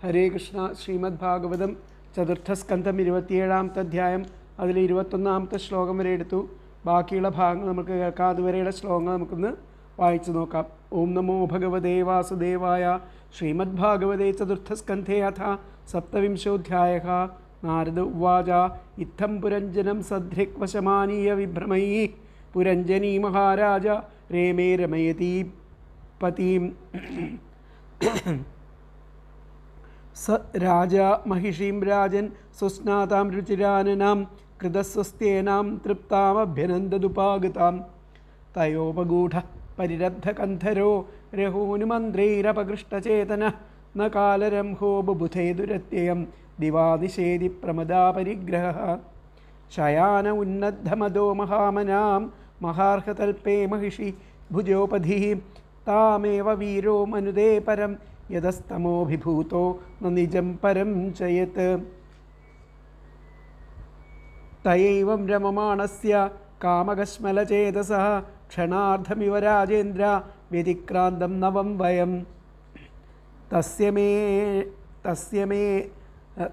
ഹരേ കൃഷ്ണ. ശ്രീമദ് ഭാഗവതം ചതുർത്ഥസ്കന്ധം 27-ാമത്തെ അധ്യായം അതിൽ 21-ാമത്തെ ശ്ലോകം വരെ എടുത്തു. ബാക്കിയുള്ള ഭാഗങ്ങൾ നമുക്ക് കേൾക്കാം. അതുവരെയുള്ള ശ്ലോകങ്ങൾ നമുക്കൊന്ന് വായിച്ചു നോക്കാം. ഓം നമോ ഭഗവതേ വാസുദേവായ. ശ്രീമദ് ഭാഗവതേ ചതുർത്ഥസ്കന്ധേ അഥ സപ്തവിംശോധ്യായഃ. നാരദ ഉവാച ഇത്തം പുരഞ്ജനം സദ്രിക്വശമാനീയ വിഭ്രമൈ പുരഞ്ജനീ മഹാരാജ രേമേ രമയതീ പതിം. സ രാജ മഹിഷീം രാജൻ സുസ്നാതാം രുചിരാനനാം കൃതസ്വസ്ത്യേനാം തൃപ്താമഭ്യനന്ദതുപാഗതാം. തയോപഗൂഢ പരിരബ്ധകന്ധരോ രഹൂനുമന്ത്രൈരപകൃഷ്ടചേതന ന കാലരംഹോ ബുബുധേ ദുരത്യയം ദിവാദിശേതി പ്രമദാപരിഗ്രഹ. ശയാന ഉന്നദ്ധമദോ മഹാമനാം മഹാർഹതൽപേ മഹിഷി ഭുജോപധി. താമേവ വീരോ മനുദേ പരം യതസ്തമോഭിഭൂതോ ന നിജം പരം ചയത്. തയൈവം രമമാണസ്യ കാമകശ്മലചേതസഃ ക്ഷണാർദ്ധമിവ രാജേന്ദ്ര വ്യതിക്രാന്തം നവം വയം.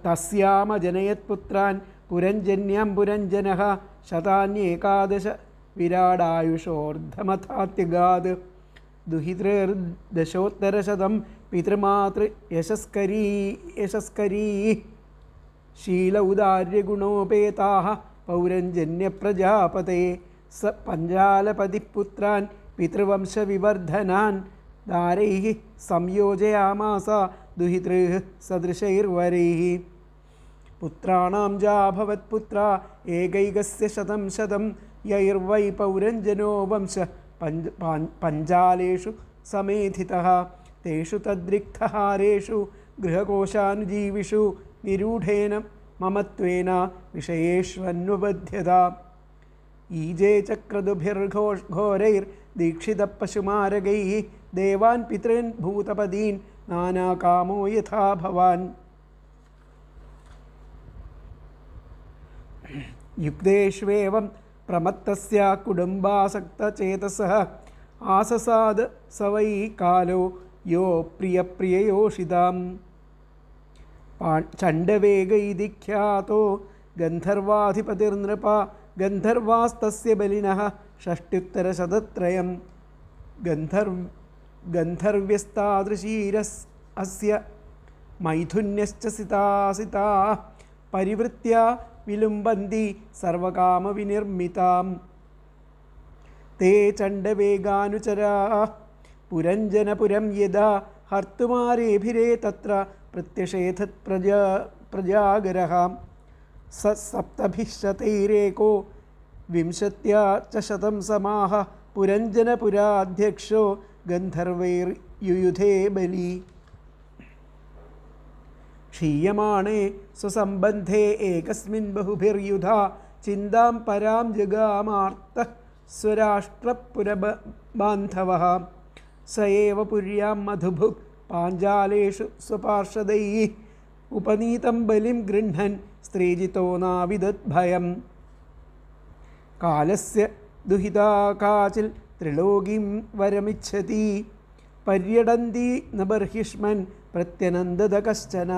തസ്യാമജനയത്പുത്രാൻ പുരഞ്ജന്യം പുരഞ്ജനഃ ശതാന്യേകാദശ വിരാടായുഷോർദ്ധമഥാത്യഗാത്. ദുഹിതൃർദശോത്തരശതം പിതൃമാതൃ യശസ്കരീ ശീല ഉദാര്യഗുണോപേതാഃ പൗരഞ്ജന്യപ്രജാപതേ. സ പഞ്ചാലപതിപുത്രാൻ പിതൃവംശവിവർധനാൻ ദാരൈഃ സംയോജയാമാസ ദുഹിതൃഃ സദൃശൈർവരൈഃ. പുത്രാണാം ജാഭവത്പുത്ര ഏകൈകസ്യ ശതം ശതം യൈർവൈ പൗരഞ്ജനോ വംശ പഞ്ചാലേഷു സമേധിതഃ. തേഷു തദ്രിക്തഹാരേഷു ഗൃഹകോശാനുജീവിഷു നിരൂഢേന മമത്വേന വിഷയേഷ്വന്വബധ്യത. ഈജേ ചക്രദുഭിർഘോരൈർ ദീക്ഷിതപശുമാരകൈഃ ദേവാൻ പിതॄൻ ഭൂതപദീൻ നാനാകാമോ യഥാ ഭവാൻ. യുക്തേഷ്വേവം പ്രമത്തസ്യ കുടുംബാസക്തചേതസഃ ആസസാദ സ വൈ കാലോ യോ പ്രിയപ്രിയയോഷിതാം. ചണ്ഡവേഗൈതി ഖ്യാതോ ഗന്ധർവാധിപതിർനൃപ ഗന്ധർവാസ്തസ്യ ബലിനഃ ഷഷ്ട്യുത്തരശതത്രയം. ഗന്ധർവ്യസ്താദൃശീരസ് അസ്യ മൈഥുന്യശ്ച സിതാസിതാഃ പരിവൃത്യ വിലുംബന്തി സർവകാമവിനിർമ്മിതാം. തേ ചണ്ഡവേഗാനുചരാഃ പുരഞ്ജനപുരം യദാ ഹർത്തുമാരേഭിരേ തത്ര പ്രത്യഷേധത് പ്രജാഗരഃ. സ സപ്തഭിഃ ശതൈരേകോ വിംശത്യാ ച ശതം സമാഹ പുരഞ്ജനപുരാധ്യക്ഷോ ഗന്ധർവൈർയുയുധേ ബലി. ക്ഷീയമാണേ സ്വസംബന്ധേ ഏകസ്മിൻ ബഹുഭിർയുധാ ചിന്താം പരാം ജഗാമാർത്തഃ സ്വരാഷ്ട്രപുരബാന്ധവഃ. സ ഏവ പുര്യാം മധുഭുക് പാഞ്ചാലേഷു സ്വപാർഷദൈഃ ഉപനീതം ബലിം ഗൃഹ്ണൻ സ്ത്രീജിതോ നാവിദദ്ഭയം. കാലസ്യ ദുഹിതാ കാചിൽ ത്രിലോകീം വരമിച്ഛതി പര്യടന്തി ന ബർഹിഷ്മൻ പ്രത്യനന്ദത കശ്ചന.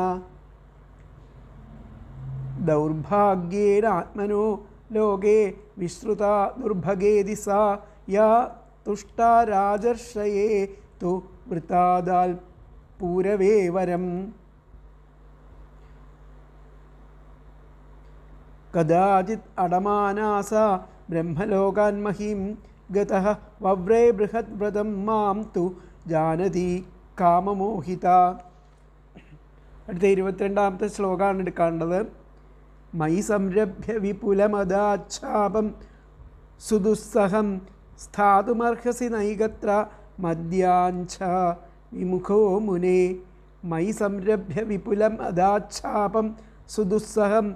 ദൗർഭാഗ്യേനാത്മനോ ലോകേ വിശ്രുതാ ദുർഭഗേതി സാ യാ തുഷ്ടാ രാജർഷയേ തു വൃത്താദാൽ പൂരവേ വരം. കദാചിത് അടമാനാസ ബ്രഹ്മലോകാൻ മഹീം ഗതഃ വവ്രേ ബൃഹദ്വ്രതം മാം തു ജാനതി കാമമോഹിത. അടുത്ത 22-ാമത്തെ ശ്ലോകമാണ് എടുക്കേണ്ടത്. മയി സംരഭ്യ വിപുലമദാച്ഛാപം സുദുസ്സഹം സ്ഥാതുമർഹസി നൈകത്ര മദ്യാഞ്ഛ വിമുഖോ മുനേ. മയി സംരഭ്യ വിപുലം അദാച്ഛാപം സുദുസ്സഹം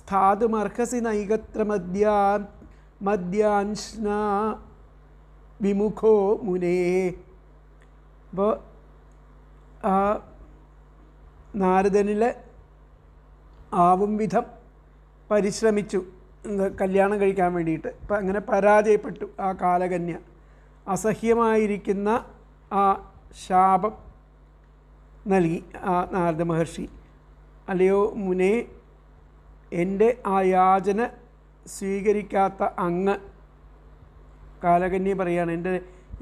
സ്ഥാതുമർഹസി നൈകത്ര മദ്യാഞ്ഛ വിമുഖോ മുനേ. അപ്പോൾ നാരദനിൽ ആവും വിധം പരിശ്രമിച്ചു കല്യാണം കഴിക്കാൻ വേണ്ടിയിട്ട്. അപ്പം അങ്ങനെ പരാജയപ്പെട്ടു ആ കാലകന്യ. അസഹ്യമായിരിക്കുന്ന ആ ശാപം നൽകി ആ നാരദ മഹർഷി. അല്ലയോ മുനെ, എൻ്റെ ആ യാചന സ്വീകരിക്കാത്ത അങ്ങ്, കാലകന്യ പറയാണ്, എൻ്റെ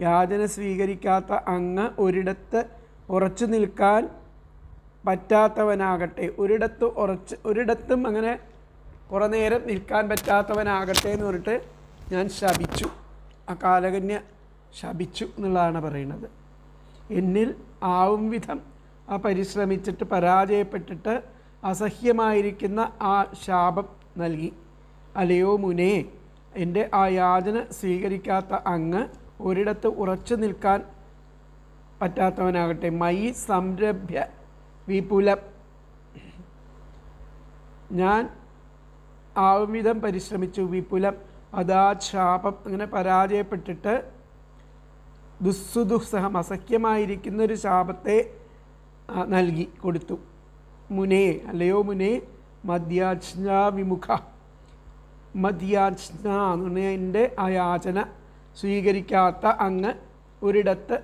യാചന സ്വീകരിക്കാത്ത അങ്ങ് ഒരിടത്ത് ഉറച്ചു നിൽക്കാൻ പറ്റാത്തവനാകട്ടെ, ഒരിടത്തും അങ്ങനെ കുറേ നേരം നിൽക്കാൻ പറ്റാത്തവനാകട്ടെ എന്ന് പറഞ്ഞിട്ട് ഞാൻ ശപിച്ചു. ആ കാലകന്യ ശപിച്ചു എന്നുള്ളതാണ് പറയുന്നത്. എന്നിൽ ആവും വിധം ആ പരിശ്രമിച്ചിട്ട് പരാജയപ്പെട്ടിട്ട് അസഹ്യമായിരിക്കുന്ന ആ ശാപം നൽകി. അല്ലയോ മുനെ, എൻ്റെ ആ യാചന സ്വീകരിക്കാത്ത അങ്ങ് ഒരിടത്ത് ഉറച്ചു നിൽക്കാൻ പറ്റാത്തവനാകട്ടെ. മയി സംരഭ്യ വിപുലം, ഞാൻ ആവും വിധം പരിശ്രമിച്ചു. വിപുലം അതാ ശാപം, അങ്ങനെ പരാജയപ്പെട്ടിട്ട് ദുസ്സുദുസ്സഹം അസഖ്യമായിരിക്കുന്നൊരു ശാപത്തെ നൽകി കൊടുത്തു. മുനേ, അല്ലയോ മുനേ, മദ്യാജ്ഞാ വിമുഖ, മദ്യാജ്ഞ എന്ന് പറഞ്ഞാൽ എൻ്റെ ആ യാചന സ്വീകരിക്കാത്ത അങ്ങ് ഒരിടത്ത്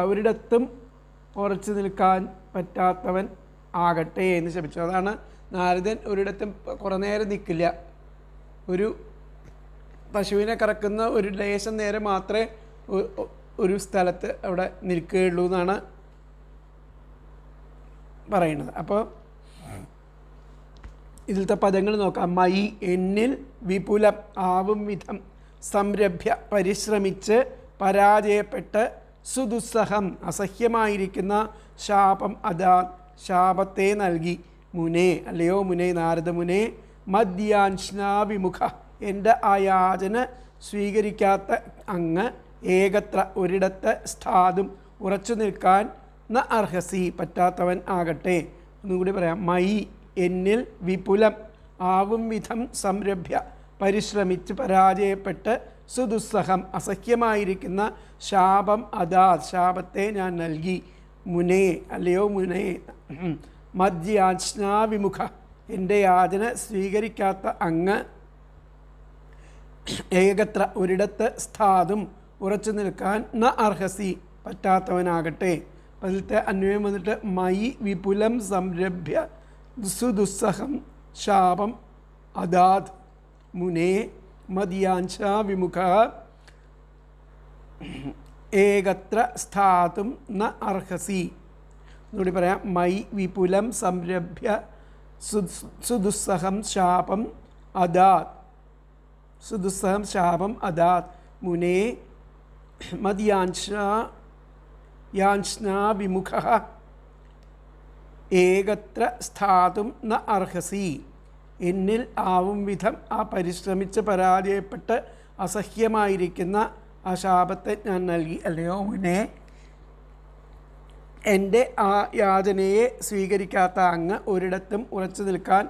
ഒരിടത്തും ഉറച്ചു നിൽക്കാൻ പറ്റാത്തവൻ ആകട്ടെ എന്ന് ശപിച്ചു. അതാണ് നാരദൻ ഒരിടത്തും കുറേ നേരം നിൽക്കില്ല. ഒരു പശുവിനെ കറക്കുന്ന ഒരു ലേശം നേരം മാത്രമേ ഒരു സ്ഥലത്ത് അവിടെ നിൽക്കുകയുള്ളൂ എന്നാണ് പറയുന്നത്. അപ്പോൾ ഇതിലത്തെ പദങ്ങൾ നോക്കാം. മയി എന്നിൽ, വിപുലം ആവും വിധം, സംരഭ്യ പരിശ്രമിച്ച്, പരാജയപ്പെട്ട്, സുദുസ്സഹം അസഹ്യമായിരിക്കുന്ന ശാപം അതാ ശാപത്തെ നൽകി. മുനേ, അല്ലയോ മുനേ, നാരദ മുനേ, മദ്യാഞ്ച്നാവിമുഖ, എൻ്റെ ആ യാചന സ്വീകരിക്കാത്ത അങ്ങ് ഏകത്ര ഒരിടത്ത് സ്ഥാതും ഉറച്ചു നിൽക്കാൻ ന അർഹസി പറ്റാത്തവൻ ആകട്ടെ. ഒന്നുകൂടി പറയാം. മയി എന്നിൽ, വിപുലം ആവും വിധം, സംരഭ്യ പരിശ്രമിച്ച് പരാജയപ്പെട്ട്, സുദുസ്സഹം അസഹ്യമായിരിക്കുന്ന ശാപം അതാ ശാപത്തെ ഞാൻ നൽകി. മുനേ, അല്ലയോ മുനേ, മദ്യാജ്ഞാവിമുഖ, എൻ്റെ യാചന സ്വീകരിക്കാത്ത അങ്ങ് ഏകത്ര ഒരിടത്ത് സ്ഥാതും ഉറച്ചു നിൽക്കാൻ ന അർഹസി പറ്റാത്തവനാകട്ടെ. അതിലത്തെ അന്വയം വന്നിട്ട് മയി വിപുലം സംരഭ്യ സുദുസ്സഹം ശാപം അദാത് മുനേ മദ്യാഞ്ഛാ വിമുഖ ഏകത്ര സ്ഥാതും ന അർഹസി. എന്നുകൂടി പറയാം. മയി വിപുലം സംരഭ്യ സുദുസ്സഹം ശാപം അദാത്, സുദുസ്സഹം ശാപം അദാത് മുനേ മദ്യാഞ്ഛാ വിമുഖ ഏകത്ര സ്ഥാതും ന അർഹസി. എന്നിൽ ആവും വിധം ആ പരിശ്രമിച്ച് പരാജയപ്പെട്ട് അസഹ്യമായിരിക്കുന്ന ആ ശാപത്തെ ഞാൻ നൽകി. അല്ലയോ മുനേ, എൻ്റെ ആ യാചനയെ സ്വീകരിക്കാത്ത അങ്ങ് ഒരിടത്തും ഉറച്ചു നിൽക്കാൻ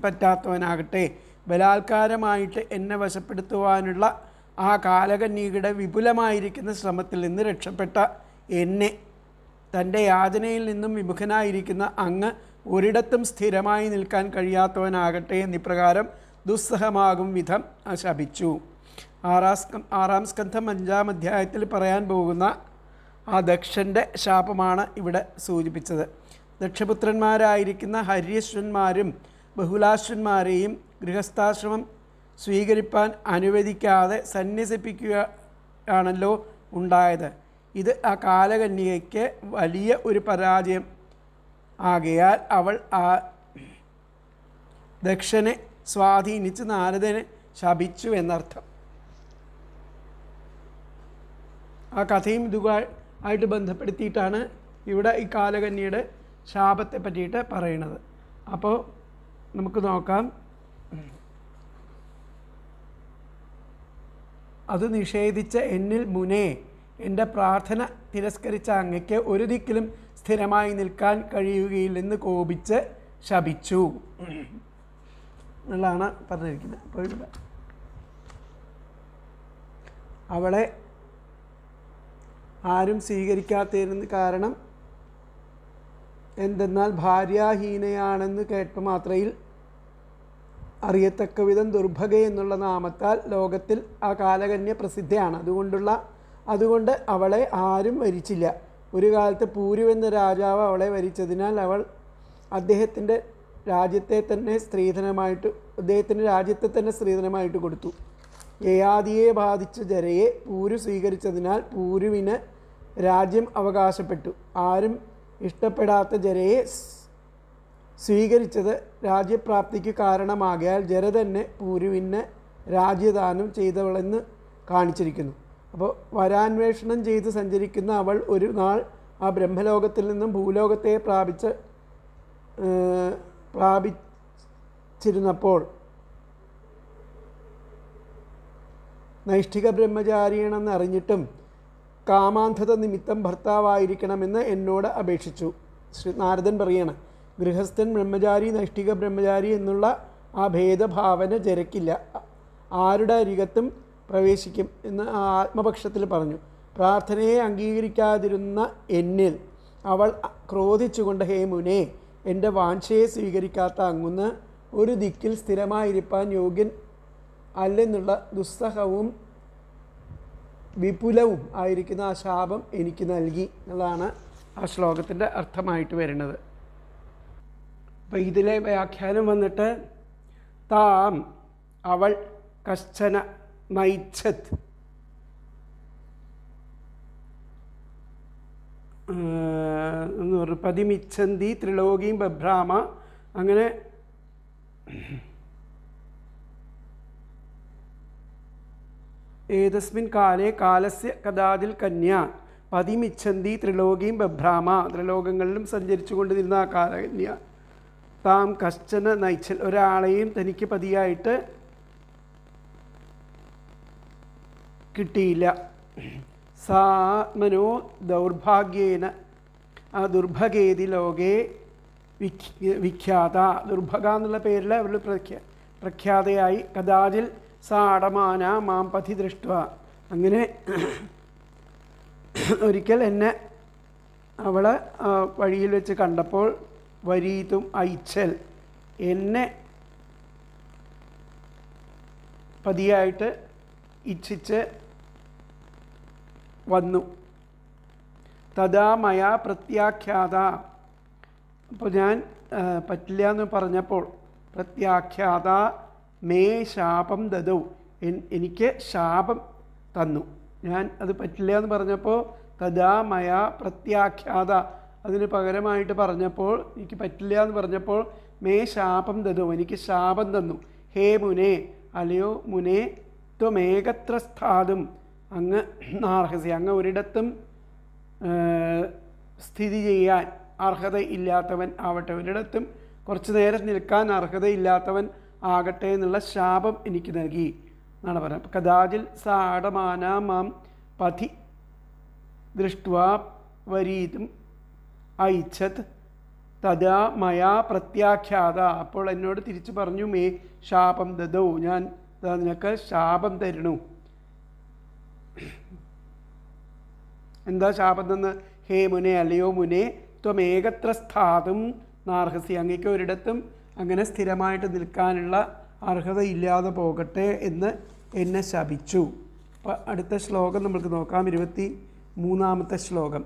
പറ്റാത്തവനാകട്ടെ. ബലാത്കാരമായിട്ട് എന്നെ വശപ്പെടുത്തുവാനുള്ള ആ കാലകന്യകയുടെ വിപുലമായിരിക്കുന്ന ശ്രമത്തിൽ നിന്ന് രക്ഷപ്പെട്ട എന്നെ തൻ്റെ യാതനയിൽ നിന്നും വിമുഖനായിരിക്കുന്ന അങ്ങ് ഒരിടത്തും സ്ഥിരമായി നിൽക്കാൻ കഴിയാത്തവനാകട്ടെ എന്നിപ്രകാരം ദുസ്സഹമാകും വിധം ശപിച്ചു. ആറാം സ്കന്ധം 5-ാം അധ്യായത്തിൽ പറയാൻ പോകുന്ന ആ ദക്ഷൻ്റെ ശാപമാണ് ഇവിടെ സൂചിപ്പിച്ചത്. ദക്ഷപുത്രന്മാരായിരിക്കുന്ന ഹര്യശ്വന്മാരും ബഹുലാശ്വന്മാരെയും ഗൃഹസ്ഥാശ്രമം സ്വീകരിപ്പാൻ അനുവദിക്കാതെ സന്യസിപ്പിക്കുകയാണല്ലോ ഉണ്ടായത്. ഇത് ആ കാലകന്യകയ്ക്ക് വലിയ ഒരു പരാജയം ആകയാൽ അവൾ ആ ദക്ഷനെ സ്വാധീനിച്ച് നാരദനെ ശപിച്ചു എന്നർത്ഥം. ആ കഥയും ഇതുമായിട്ട് ബന്ധപ്പെടുത്തിയിട്ടാണ് ഇവിടെ ഈ കാലകന്യയുടെ ശാപത്തെ പറ്റിയിട്ട് പറയുന്നത്. അപ്പോൾ നമുക്ക് നോക്കാം. അത് നിഷേധിച്ച എന്നിൽ മുനേ, എൻ്റെ പ്രാർത്ഥന തിരസ്കരിച്ച അങ്ങയ്ക്ക് ഒരു ദിക്കിലും സ്ഥിരമായി നിൽക്കാൻ കഴിയുകയില്ലെന്ന് കോപിച്ച് ശപിച്ചു എന്നുള്ളതാണ് പറഞ്ഞിരിക്കുന്നത്. അപ്പോൾ ഇവിടെ അവളെ ആരും സ്വീകരിക്കാത്തതിന് കാരണം എന്തെന്നാൽ ഭാര്യാഹീനയാണെന്ന് കേട്ട മാത്രയിൽ അറിയത്തക്ക വിധം ദുർഭഗ എന്നുള്ള നാമത്താൽ ലോകത്തിൽ ആ കാലകന്യ പ്രസിദ്ധയാണ്. അതുകൊണ്ടുള്ള അതുകൊണ്ട് അവളെ ആരും വരിച്ചില്ല. ഒരു കാലത്ത് പൂരു എന്ന രാജാവ് അവളെ വരിച്ചതിനാൽ അവൾ അദ്ദേഹത്തിൻ്റെ രാജ്യത്തെ തന്നെ സ്ത്രീധനമായിട്ട് കൊടുത്തു. യയാതിയെ ബാധിച്ച ജരയെ പൂരു സ്വീകരിച്ചതിനാൽ പൂരുവിന് രാജ്യം അവകാശപ്പെട്ടു. ആരും ഇഷ്ടപ്പെടാത്ത ജരയെ സ്വീകരിച്ചത് രാജ്യപ്രാപ്തിക്ക് കാരണമാകിയാൽ ജര തന്നെ പൂരുവിന് രാജ്യദാനം ചെയ്തവളെന്ന് കാണിച്ചിരിക്കുന്നു. അപ്പോൾ വരാന്വേഷണം ചെയ്ത് സഞ്ചരിക്കുന്ന അവൾ ഒരു നാൾ ആ ബ്രഹ്മലോകത്തിൽ നിന്നും ഭൂലോകത്തെ പ്രാപിച്ചിരുന്നപ്പോൾ നൈഷ്ഠിക ബ്രഹ്മചാരിയാണെന്ന് അറിഞ്ഞിട്ടും കാമാന്ധത നിമിത്തം ഭർത്താവായിരിക്കണമെന്ന് എന്നോട് അപേക്ഷിച്ചു. നാരദൻ പറയാണ്, ഗൃഹസ്ഥൻ ബ്രഹ്മചാരി നൈഷ്ഠിക ബ്രഹ്മചാരി എന്നുള്ള ആ ഭേദഭാവന ജരക്കില്ല, ആരുടെ അരികത്തും പ്രവേശിക്കും എന്ന് ആത്മപക്ഷത്തിൽ പറഞ്ഞു. പ്രാർത്ഥനയെ അംഗീകരിക്കാതിരുന്ന എന്നിൽ അവൾ ക്രോധിച്ചുകൊണ്ട്, ഹേ മുനെ, എൻ്റെ വാഞ്ഛയെ സ്വീകരിക്കാത്ത അങ്ങുന്ന് ഒരു ദിക്കിൽ സ്ഥിരമായിരിക്കാൻ യോഗ്യൻ അല്ലെന്നുള്ള ദുസ്സഹവും വിപുലവും ആയിരിക്കുന്ന ആ ശാപം എനിക്ക് നൽകി എന്നുള്ളതാണ് ആ ശ്ലോകത്തിൻ്റെ അർത്ഥമായിട്ട് വരുന്നത്. അപ്പോൾ ഇതിലെ വ്യാഖ്യാനം വന്നിട്ട് താം അവൾ കശ്ചന നൈച്ഛത് എന്ന് പറഞ്ഞു പതിമിച്ഛന്തി ത്രിലോകീം ബഭ്രാമ. അങ്ങനെ ഏതസ്മിൻ കാലേ കാലസ്യ കഥാതിൽ കന്യ പതിമിച്ഛന്തി ത്രിലോകീം ബഭ്രാമ. ത്രിലോകങ്ങളിലും സഞ്ചരിച്ചു കൊണ്ടിരുന്ന ആ കാലകന്യ താം കശ്ചന നൈച്ഛൽ, ഒരാളെയും തനിക്ക് പതിയായിട്ട് കിട്ടിയില്ല. സാത്മനോ ദൗർഭാഗ്യേന ആ ദുർഭഗേതി ലോകേ വിഖ്യാത. ദുർഭഗ എന്നുള്ള പേരിൽ അവൾ പ്രഖ്യാതയായി. കഥാചിൽ സാ അടമാന മാം പഥി ദൃഷ്ട. അങ്ങനെ ഒരിക്കൽ എന്നെ അവൾ വഴിയിൽ വെച്ച് കണ്ടപ്പോൾ വരീതും ഐച്ഛൽ, എന്നെ പതിയായിട്ട് ഇച്ഛിച്ച് വന്നു. തഥാ മയാ പ്രത്യാഖ്യാത. അപ്പോൾ ഞാൻ പറ്റില്ല എന്ന് പറഞ്ഞപ്പോൾ പ്രത്യാഖ്യാത മേ ശാപം ദദൗ, എനിക്ക് ശാപം തന്നു. ഞാൻ അത് പറ്റില്ല എന്ന് പറഞ്ഞപ്പോൾ തഥാ മയാ പ്രത്യാഖ്യാത, അതിന് പകരമായിട്ട് പറഞ്ഞപ്പോൾ, എനിക്ക് പറ്റില്ല എന്ന് പറഞ്ഞപ്പോൾ മേ ശാപം ദദൗ, എനിക്ക് ശാപം തന്നു. ഹേ മുനെ, അല്ലയോ മുനെ, ത്വമേകത്ര സ്ഥാതും, അങ്ങ് നാർഹസി, അങ്ങ് ഒരിടത്തും സ്ഥിതി ചെയ്യാൻ അർഹതയില്ലാത്തവൻ ആവട്ടെ, ഒരിടത്തും കുറച്ചു നേരം നിൽക്കാൻ അർഹതയില്ലാത്തവൻ ആകട്ടെ എന്നുള്ള ശാപം എനിക്ക് നൽകി എന്നാണ് പറയുന്നത്. കഥാചിൽ സാടമാന മാം പഥി ദൃഷ്ട്വാ വരീതും ഐച്ഛത് തഥാ മയാ പ്രത്യാഖ്യാത. അപ്പോൾ എന്നോട് തിരിച്ചു പറഞ്ഞു, മേ ശാപം ദദൗ, ഞാൻ നിനക്ക് ശാപം തരണു. എന്താ ശാപം തന്ന്? ഹേ മുനെ, അല്ലയോ മുനെ, ത്വമേകത്ര സ്ഥാതും നാർഹസി, അങ്ങേക്ക് ഒരിടത്തും അങ്ങനെ സ്ഥിരമായിട്ട് നിൽക്കാനുള്ള അർഹതയില്ലാതെ പോകട്ടെ എന്ന് എന്നെ ശപിച്ചു. അപ്പം അടുത്ത ശ്ലോകം നമുക്ക് നോക്കാം. 23-ാമത്തെ ശ്ലോകം.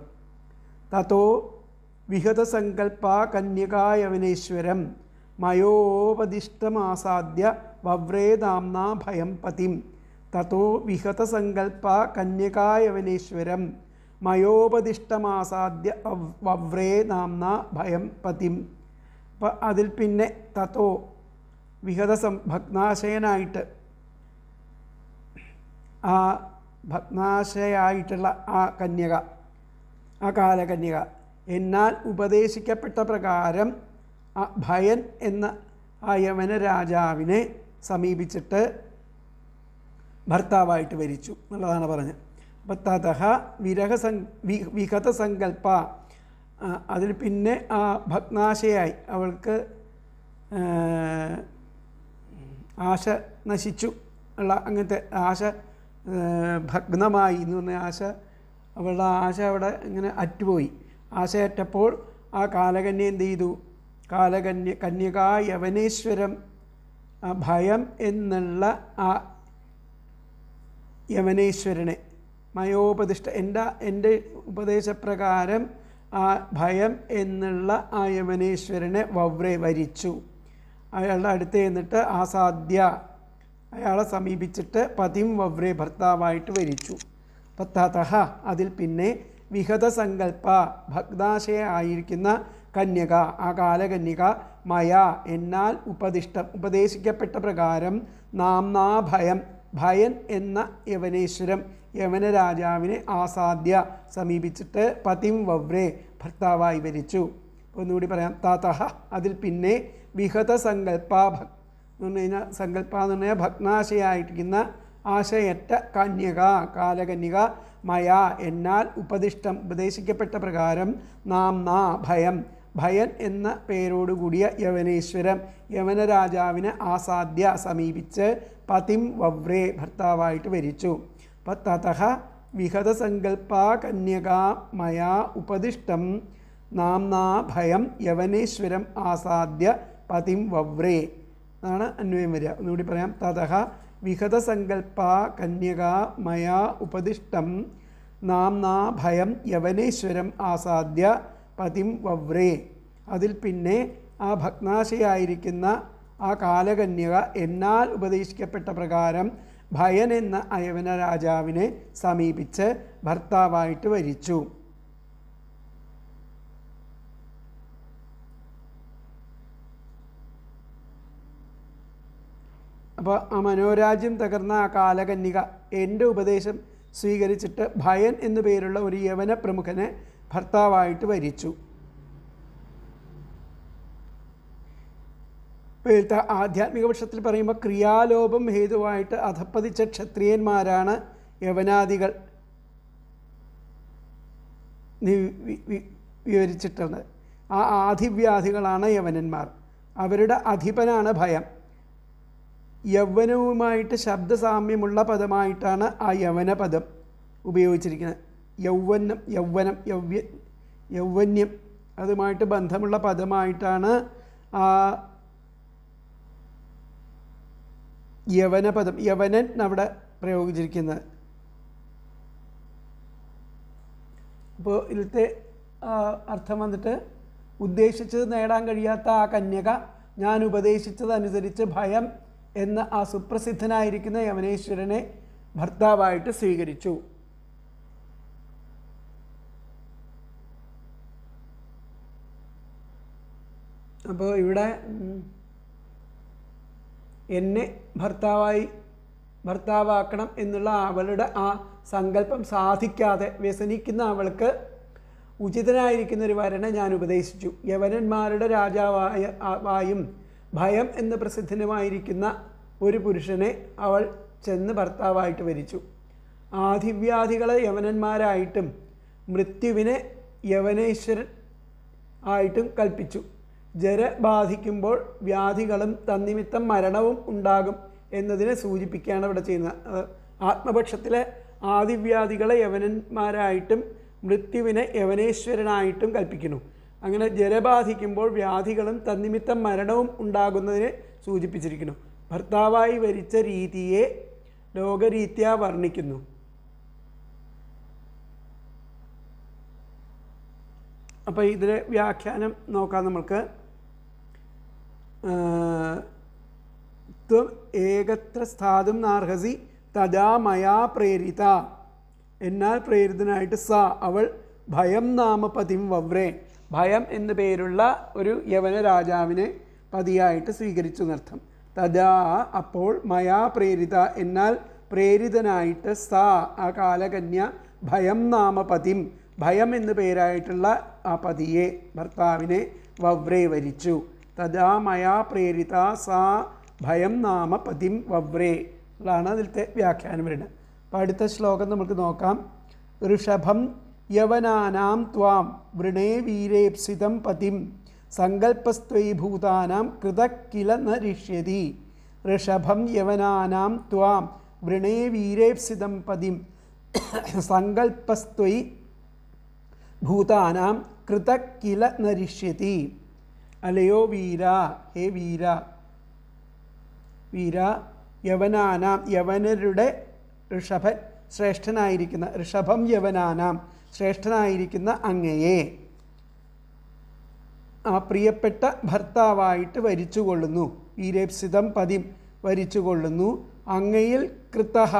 തതോ വിഹതസങ്കൽപ്പ കന്യകായവനേശ്വരം മയോപദിഷ്ടമാസാദ്യ വവ്രേദാംനാ ഭയം പതിം. തതോ വിഹതസങ്കൽപ്പ കന്യകായവനേശ്വരം മയോപദിഷ്ടമാസാദ്യ വവ്രേദാംനാ ഭയം പതിം. അപ്പം അതിൽ പിന്നെ തതോ ഭഗ്നാശയനായിട്ട് ആ ഭഗ്നാശയായിട്ടുള്ള ആ കന്യക, ആ കാലകന്യക എന്നാൽ ഉപദേശിക്കപ്പെട്ട പ്രകാരം ആ ഭയൻ എന്ന ആ യമന രാജാവിനെ സമീപിച്ചിട്ട് ഭർത്താവായിട്ട് വരിച്ചു എന്നുള്ളതാണ് പറഞ്ഞത്. അപ്പം തതഹ വിഹതസങ്കൽപ്പ, അതിൽ പിന്നെ ആ ഭഗ്നാശയായി, അവൾക്ക് ആശ നശിച്ചു ഉള്ള അങ്ങനത്തെ ആശ ഭഗ്നമായി എന്ന് പറഞ്ഞ ആശ, അവളുടെ ആശ അവിടെ ഇങ്ങനെ അറ്റുപോയി. ആശയറ്റപ്പോൾ ആ കാലകന്യ എന്ത് ചെയ്തു? കന്യകാ യവനേശ്വരം, ഭയം എന്നുള്ള ആ യമനേശ്വരനെ മയോപദിഷ്ട എൻ്റെ ഉപദേശപ്രകാരം ആ ഭയം എന്നുള്ള ആ യവനേശ്വരനെ വവ്രേ വരിച്ചു. അയാളുടെ അടുത്ത് ചെന്നിട്ട് ആസാദ്യ അയാളെ സമീപിച്ചിട്ട് പതിം വവ്രേ ഭർത്താവായിട്ട് വരിച്ചു. തതഃ അതിൽ പിന്നെ വിഹതസങ്കല്പ ഭഗ്നാശയ ആയിരിക്കുന്ന കന്യക ആ കാലകന്യക മയ എന്നാൽ ഉപദേശിക്കപ്പെട്ട പ്രകാരം നാംനാ ഭയം ഭയൻ എന്ന യവനേശ്വരം യവനരാജാവിനെ ആസാദ്യ സമീപിച്ചിട്ട് പതിം വവ്രേ ഭർത്താവായി വരിച്ചു. ഒന്നുകൂടി പറയാം. തതഃ അതിൽ പിന്നെ വിഹതസങ്കല്പ എന്ന് പറഞ്ഞു കഴിഞ്ഞാൽ സങ്കല്പ എന്ന് പറഞ്ഞാൽ ഭഗ്നാശയായിരിക്കുന്ന ആശയറ്റ കന്യക കാലകന്യക മയ എന്നാൽ ഉപദേശിക്കപ്പെട്ട പ്രകാരം നാംനാ ഭയം ഭയൻ എന്ന പേരോടുകൂടിയ യവനേശ്വരം യവനരാജാവിനെ ആസാദ്യ സമീപിച്ച് പതിം വവ്രേ ഭർത്താവായിട്ട് വരിച്ചു. തതഃ വിഹതസങ്കല്പാ കന്യകാ മയാ ഉപദിഷ്ടം നാംനാ ഭയം യവനേശ്വരം ആസാദ്യ പതിം വവ്രേ എന്നാണ് അന്വയം വരിക. ഒന്നുകൂടി പറയാം. തതഃ വിഹതസങ്കല്പാ കന്യകാ മയാ ഉപദിഷ്ടം നാംനാ ഭയം യവനേശ്വരം ആസാദ്യ പതിം വവ്രേ അതിൽ പിന്നെ ആ ഭഗ്നാശയായിരിക്കുന്ന ആ കാലകന്യക എന്നാൽ ഉപദേശിക്കപ്പെട്ട പ്രകാരം ഭയൻ എന്ന അയവന രാജാവിനെ സമീപിച്ച് ഭർത്താവായിട്ട് വരിച്ചു. അപ്പോൾ ആ മനോരാജ്യം തകർന്ന ആ കാലകന്യക എൻ്റെ ഉപദേശം സ്വീകരിച്ചിട്ട് ഭയൻ എന്നു പേരുള്ള ഒരു യവന പ്രമുഖനെ ഭർത്താവായിട്ട് വരിച്ചു. ഇപ്പോഴത്തെ ആധ്യാത്മിക പക്ഷത്തിൽ പറയുമ്പോൾ ക്രിയാലോപം ഹേതുവായിട്ട് അധപ്പതിച്ച ക്ഷത്രിയന്മാരാണ് യവനാദികൾ വിവരിച്ചിട്ടുള്ളത്. ആ ആധിവ്യാധികളാണ് യവനന്മാർ. അവരുടെ അധിപനാണ് ഭയം. യൗവനവുമായിട്ട് ശബ്ദസാമ്യമുള്ള പദമായിട്ടാണ് ആ യവന പദം ഉപയോഗിച്ചിരിക്കുന്നത്. യൗവന്യം അതുമായിട്ട് ബന്ധമുള്ള പദമായിട്ടാണ് ആ യവനപദം യവനൻ അവിടെ പ്രയോഗിച്ചിരിക്കുന്നത്. അപ്പോൾ ഇതിലത്തെ അർത്ഥം വന്നിട്ട് ഉദ്ദേശിച്ചത് നേടാൻ കഴിയാത്ത ആ കന്യക ഞാൻ ഉപദേശിച്ചതനുസരിച്ച് ഭയം എന്ന ആ സുപ്രസിദ്ധനായിരിക്കുന്ന യവനേശ്വരനെ ഭർത്താവായിട്ട് സ്വീകരിച്ചു. അപ്പോൾ ഇവിടെ എന്നെ ഭർത്താവാക്കണം എന്നുള്ള അവളുടെ ആ സങ്കല്പം സാധിക്കാതെ വ്യസനിക്കുന്ന അവൾക്ക് ഉചിതനായിരിക്കുന്ന ഒരു വരനെ ഞാൻ ഉപദേശിച്ചു. യവനന്മാരുടെ രാജാവായും ഭയം എന്ന് പ്രസിദ്ധനുമായിരിക്കുന്ന ഒരു പുരുഷനെ അവൾ ചെന്ന് ഭർത്താവായിട്ട് വരിച്ചു. ആധിവ്യാധികളെ യവനന്മാരായിട്ടും മൃത്യുവിനെ യവനേശ്വരൻ ആയിട്ടും കൽപ്പിച്ചു. ജര ബാധിക്കുമ്പോൾ വ്യാധികളും തന്നിമിത്തം മരണവും ഉണ്ടാകും എന്നതിനെ സൂചിപ്പിക്കുകയാണ് ഇവിടെ ചെയ്യുന്നത്. ആത്മപക്ഷത്തിലെ ആദിവ്യാധികളെ യവനന്മാരായിട്ടും മൃത്യുവിനെ യവനേശ്വരനായിട്ടും കൽപ്പിക്കുന്നു. അങ്ങനെ ജരബാധിക്കുമ്പോൾ വ്യാധികളും തന്നിമിത്തം മരണവും ഉണ്ടാകുന്നതിനെ സൂചിപ്പിച്ചിരിക്കുന്നു. ഭർത്താവായി വരിച്ച രീതിയെ ലോകരീത്യാ വർണ്ണിക്കുന്നു. അപ്പോൾ ഇതിലെ വ്യാഖ്യാനം നോക്കാം നമുക്ക്. ത്വം ഏകത്ര സ്ഥാതും നാർഹസി തഥാ മയാ പ്രേരിത എന്നാൽ പ്രേരിതനായിട്ട് അവൾ ഭയം നാമ പതിം വവ്രേ ഭയം എന്നു പേരുള്ള ഒരു യവന രാജാവിനെ പതിയായിട്ട് സ്വീകരിച്ചു എന്നർത്ഥം. തഥാ അപ്പോൾ മയാ പ്രേരിത എന്നാൽ പ്രേരിതനായിട്ട് ആ കാലകന്യ ഭയം നാമ പതിം ഭയം എന്നു പേരായിട്ടുള്ള ആ പതിയെ ഭർത്താവിനെ വവ്രേ വരിച്ചു. തഥാ മയാ പ്രേരിത ഭയം നാമ പതിം വവ്രേ ാണ് അതിലത്തെ വ്യാഖ്യാനം വരുന്നത്. അപ്പോൾ അടുത്ത ശ്ലോകം നമുക്ക് നോക്കാം. ഋഷഭം യവനാനാം ത്വാം വൃണേ വീരേപ്സിതം പതിം സങ്കല്പസ്ത്വയി ഭൂതാനാം കൃത കില ന രിഷ്യതി. ഋഷഭം യവനാനാം ത്വാം വൃണേ വീരേപ്സിതം പതിം സങ്കല്പസ്ത്വയി ഭൂതാനാം കൃത കില ന രിഷ്യതി. അലയോ വീര, ഹേ വീര, വീര യവനാനാം യവനരുടെ ഋഷഭൻ ശ്രേഷ്ഠനായിരിക്കുന്ന ഋഷഭം യവനാനാം ശ്രേഷ്ഠനായിരിക്കുന്ന അങ്ങയെ ആ പ്രിയപ്പെട്ട ഭർത്താവായിട്ട് വരിച്ചുകൊള്ളുന്നു. വീരേപ്സിതം പതിം വരിച്ചുകൊള്ളുന്നു. അങ്ങയിൽ കൃതഃ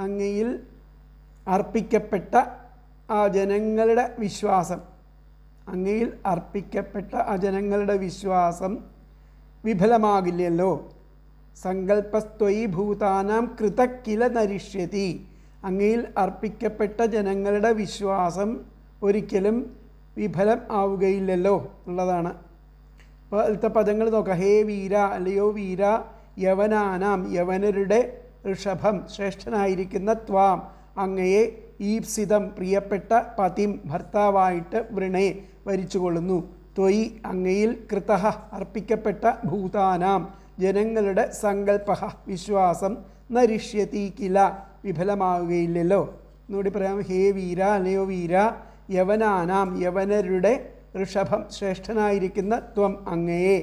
അങ്ങയിൽ അർപ്പിക്കപ്പെട്ട ആ ജനങ്ങളുടെ വിശ്വാസം, അങ്ങയിൽ അർപ്പിക്കപ്പെട്ട ആ ജനങ്ങളുടെ വിശ്വാസം വിഫലമാകില്ലല്ലോ. സങ്കല്പസ്ത്വയി ഭൂതാനാം കൃത കില നരിഷ്യതി. അങ്ങയിൽ അർപ്പിക്കപ്പെട്ട ജനങ്ങളുടെ വിശ്വാസം ഒരിക്കലും വിഫലം ആവുകയില്ലല്ലോ എന്നുള്ളതാണ്. അപ്പോൾ അതിലത്തെ പദങ്ങൾ നോക്കാം. ഹേ വീര, അല്ലയോ വീര, യവനാനാം യവനരുടെ ഋഷഭം ശ്രേഷ്ഠനായിരിക്കുന്ന ത്വാം അങ്ങയെ ഈപ്സിതം പ്രിയപ്പെട്ട പതിം ഭർത്താവായിട്ട് വൃണേ വരിച്ചുകൊള്ളുന്നു. ത്വയി അങ്ങയിൽ കൃതഃ അർപ്പിക്കപ്പെട്ട ഭൂതാനാം ജനങ്ങളുടെ സങ്കല്പ വിശ്വാസം നരിഷ്യതി കില വിഫലമാവുകയില്ലല്ലോ. എന്നുകൂടി പറയാം. ഹേ വീര, അല്ലയോ വീര, യവനാനാം യവനരുടെ ഋഷഭം ശ്രേഷ്ഠനായിരിക്കുന്ന ത്വം അങ്ങയെ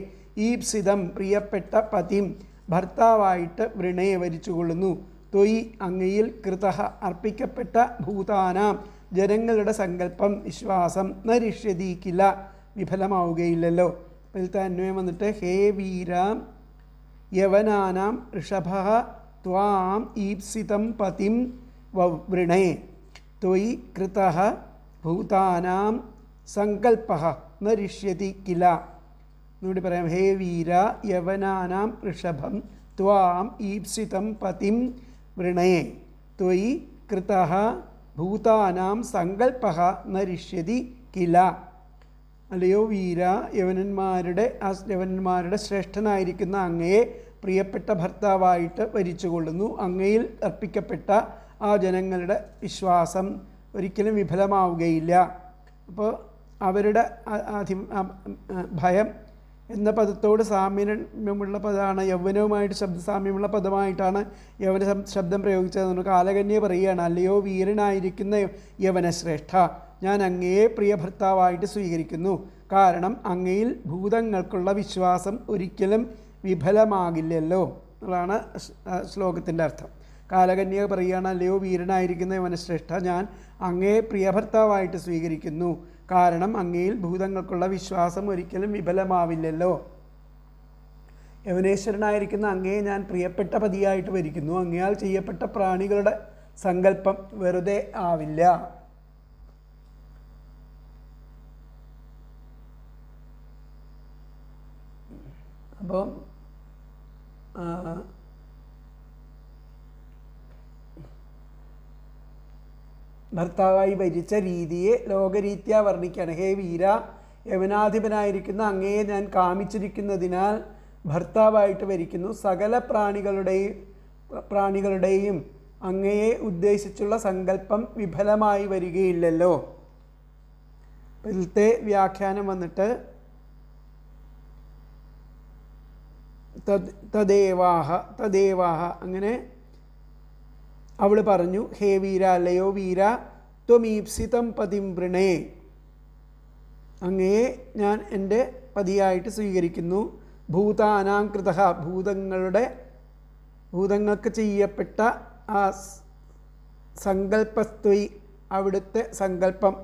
ഈപ്സിതം പ്രിയപ്പെട്ട പതിം ഭർത്താവായിട്ട് വൃണേ വരിച്ചുകൊള്ളുന്നു. ത്വയി അങ്ങയിൽ കൃതഃ അർപ്പിക്കപ്പെട്ട ഭൂതാനാം ജനങ്ങളുടെ സങ്കല്പം വിശ്വാസം നരിഷ്യതി കില വിഫലമാവുകയില്ലല്ലോ. അതിലത്തെ അന്വയം വന്നിട്ട് ഹേ വീര യവനാനാം ഋഷഭ ത്വാം ഈപ്സിതം പതിം വൃണേ ത്വയി കൃതഃ ഭൂതാനാം സങ്കല്പഃ നരിഷ്യതി കില. എന്നുകൂടി പറയാം. ഹേ വീര യവനാനാം ഋഷഭം ത്വാം ഈപ്സിതം പതിം വൃണേ ത്വയി കൃതഃ ഭൂതാനാം സങ്കല്പഃ നരിഷ്യതി കില. അല്ലയോ വീര, യവനന്മാരുടെ ശ്രേഷ്ഠനായിരിക്കുന്ന അങ്ങയെ പ്രിയപ്പെട്ട ഭർത്താവായിട്ട് വരിച്ചുകൊള്ളുന്നു. അങ്ങയിൽ അർപ്പിക്കപ്പെട്ട ആ ജനങ്ങളുടെ വിശ്വാസം ഒരിക്കലും വിഫലമാവുകയില്ല. അപ്പോൾ അവരുടെ ഭയം എന്ന പദത്തോട് സാമ്യമുള്ള പദമാണ്, യൗവനവുമായിട്ട് സാമ്യമുള്ള പദമായിട്ടാണ് യവന ശബ്ദം പ്രയോഗിച്ചത്. കാലകന്യ പറയുകയാണ്. അല്ലയോ വീരനായിരിക്കുന്ന യവനശ്രേഷ്ഠ, ഞാൻ അങ്ങയെ പ്രിയ ഭർത്താവായിട്ട് സ്വീകരിക്കുന്നു. കാരണം അങ്ങയിൽ ഭൂതങ്ങൾക്കുള്ള വിശ്വാസം ഒരിക്കലും വിഫലമാകില്ലല്ലോ എന്നുള്ളതാണ് ശ്ലോകത്തിൻ്റെ അർത്ഥം. കാലകന്യ പറയുകയാണ്. അല്ലയോ വീരനായിരിക്കുന്ന യവനശ്രേഷ്ഠ, ഞാൻ അങ്ങയെ പ്രിയഭർത്താവായിട്ട് സ്വീകരിക്കുന്നു. കാരണം അങ്ങയിൽ ഭൂതങ്ങൾക്കുള്ള വിശ്വാസം ഒരിക്കലും വിഫലമാവില്ലല്ലോ. യവനേശ്വരനായിരിക്കുന്ന അങ്ങയെ ഞാൻ പ്രിയപ്പെട്ട പതിയായിട്ട് വരിക്കുന്നു. അങ്ങയാൽ ചെയ്യപ്പെട്ട പ്രാണികളുടെ സങ്കല്പം വെറുതെ ആവില്ല. അപ്പോൾ ഭർത്താവായി ഭരിച്ച രീതിയെ ലോകരീത്യാ വർണ്ണിക്കുകയാണ്. ഹേ വീര, യവനാധിപനായിരിക്കുന്ന അങ്ങയെ ഞാൻ കാമിച്ചിരിക്കുന്നതിനാൽ ഭർത്താവായിട്ട് വരിക്കുന്നു. സകല പ്രാണികളുടെയും അങ്ങയെ ഉദ്ദേശിച്ചുള്ള സങ്കല്പം വിഫലമായി വരികയില്ലല്ലോ. ഇതിലത്തെ വ്യാഖ്യാനം വന്നിട്ട് തദേവാഹ അങ്ങനെ അവൾ പറഞ്ഞു. ഹേ വീര, അല്ലയോ വീര, ത്വമീപ്സിതം പതിം വൃണേ, അങ്ങയെ ഞാൻ എൻ്റെ പതിയായിട്ട് സ്വീകരിക്കുന്നു. ഭൂതാനാം കൃതഃ, ഭൂതങ്ങൾക്ക് ചെയ്യപ്പെട്ട ആ സങ്കല്പസ്ത്വയി, അവിടുത്തെ സങ്കല്പം,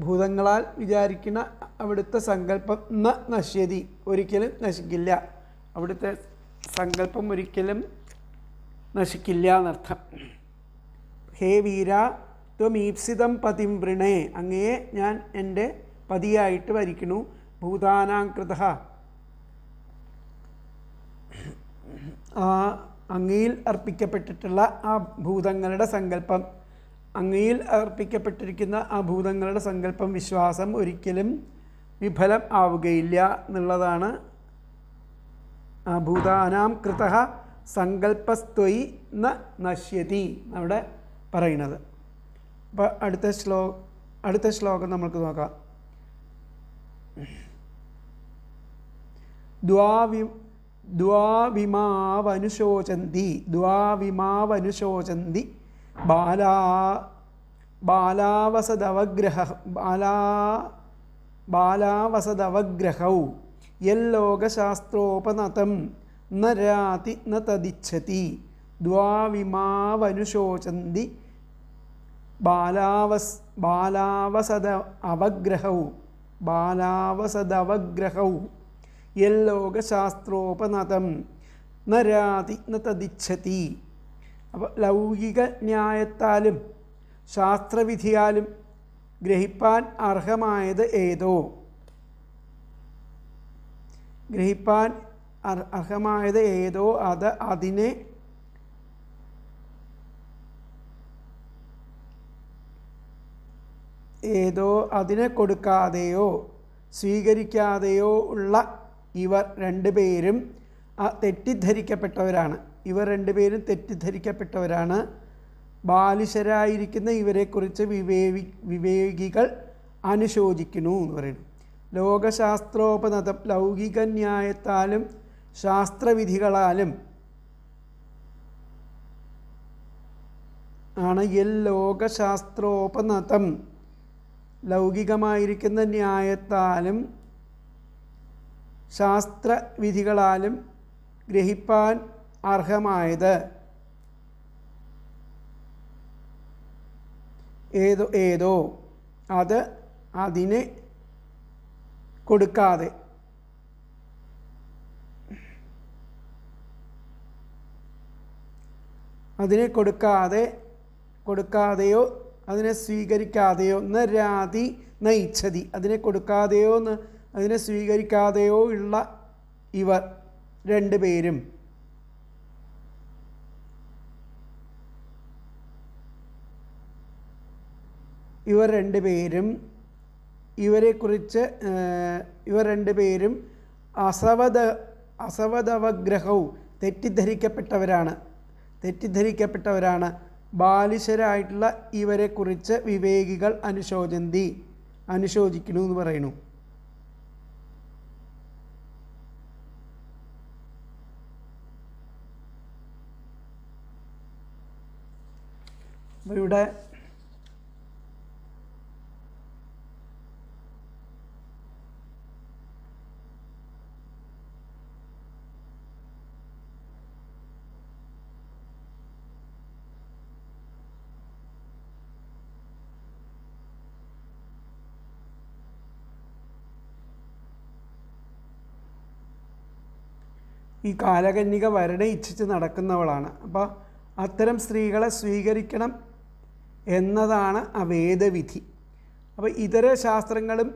ഭൂതങ്ങളാൽ വിചാരിക്കുന്ന അവിടുത്തെ സങ്കല്പം നശ്യതി, ഒരിക്കലും നശിക്കില്ല. അവിടുത്തെ സങ്കല്പം ഒരിക്കലും നശിക്കില്ല എന്നർത്ഥം. ഹേ വീര, ത്വമീപ്സിതം പതിം വൃണേ, അങ്ങയെ ഞാൻ എൻ്റെ പതിയായിട്ട് വരിക്കുന്നു. ഭൂതാനാം കൃതഃ, അങ്ങയിൽ അർപ്പിക്കപ്പെട്ടിട്ടുള്ള ആ ഭൂതങ്ങളുടെ സങ്കല്പം, അങ്ങയിൽ അർപ്പിക്കപ്പെട്ടിരിക്കുന്ന ആ ഭൂതങ്ങളുടെ സങ്കല്പം വിശ്വാസം ഒരിക്കലും വിഫലം ആവുകയില്ല എന്നുള്ളതാണ് ഭൂതാനാം കൃതഃ സങ്കല്പസ്ത്വയി നശ്യതി അവിടെ പറയുന്നത്. അപ്പോൾ അടുത്ത ശ്ലോകം നമുക്ക് നോക്കാം. ദ്വാവിമാവനുശോചന്തി ബാലാവസദവഗ്രഹൗ യല്ലോകശാസ്ത്രോപനതം ന രാതി ന തദിച്ഛതി ദ്വാവിമാവനുശോചന്തി ബാലാവസദ അവഗ്രഹൗ യല്ലോകശാസ്ത്രോപനതം നരാതി ന തദിച്ഛതി. അപ്പോൾ ലൗകിക ന്യായത്താലും ശാസ്ത്രവിധിയാലും ഗ്രഹിപ്പാൻ അർഹമായത് ഏതോ, അതിനെ കൊടുക്കാതെയോ സ്വീകരിക്കാതെയോ ഉള്ള ഇവർ രണ്ടുപേരും തെറ്റിദ്ധരിക്കപ്പെട്ടവരാണ്. ബാലിശരായിരിക്കുന്ന ഇവരെക്കുറിച്ച് വിവേകികൾ അനുശോചിക്കുന്നു എന്ന് പറയുന്നു. ലോകശാസ്ത്രോപനതം ലൗകിക ന്യായത്താലും ശാസ്ത്രവിധികളാലും ആണ് ലോകശാസ്ത്രോപനതം ലൗകികമായിരിക്കുന്ന ന്യായത്താലും ശാസ്ത്രവിധികളാലും ഗ്രഹിപ്പാൻ അർഹമായത് ഏതോ അത് അതിനെ കൊടുക്കാതെയോ അതിനെ സ്വീകരിക്കാതെയോ നരാതി നയിച്ചതി, അതിനെ കൊടുക്കാതെയോ അതിനെ സ്വീകരിക്കാതെയോ ഉള്ള ഇവർ രണ്ടുപേരും അസവദവഗ്രഹവും തെറ്റിദ്ധരിക്കപ്പെട്ടവരാണ്. ബാലിശരായിട്ടുള്ള ഇവരെക്കുറിച്ച് വിവേകികൾ അനുശോചിക്കുന്നു എന്ന് പറയുന്നു. അപ്പോൾ ഇവിടെ ഈ കാലകന്യക വരനെ ഇച്ഛിച്ച് നടക്കുന്നവളാണ്. അപ്പോൾ അത്തരം സ്ത്രീകളെ സ്വീകരിക്കണം എന്നതാണ് ആ വേദവിധി. അപ്പോൾ ഇതര ശാസ്ത്രങ്ങളും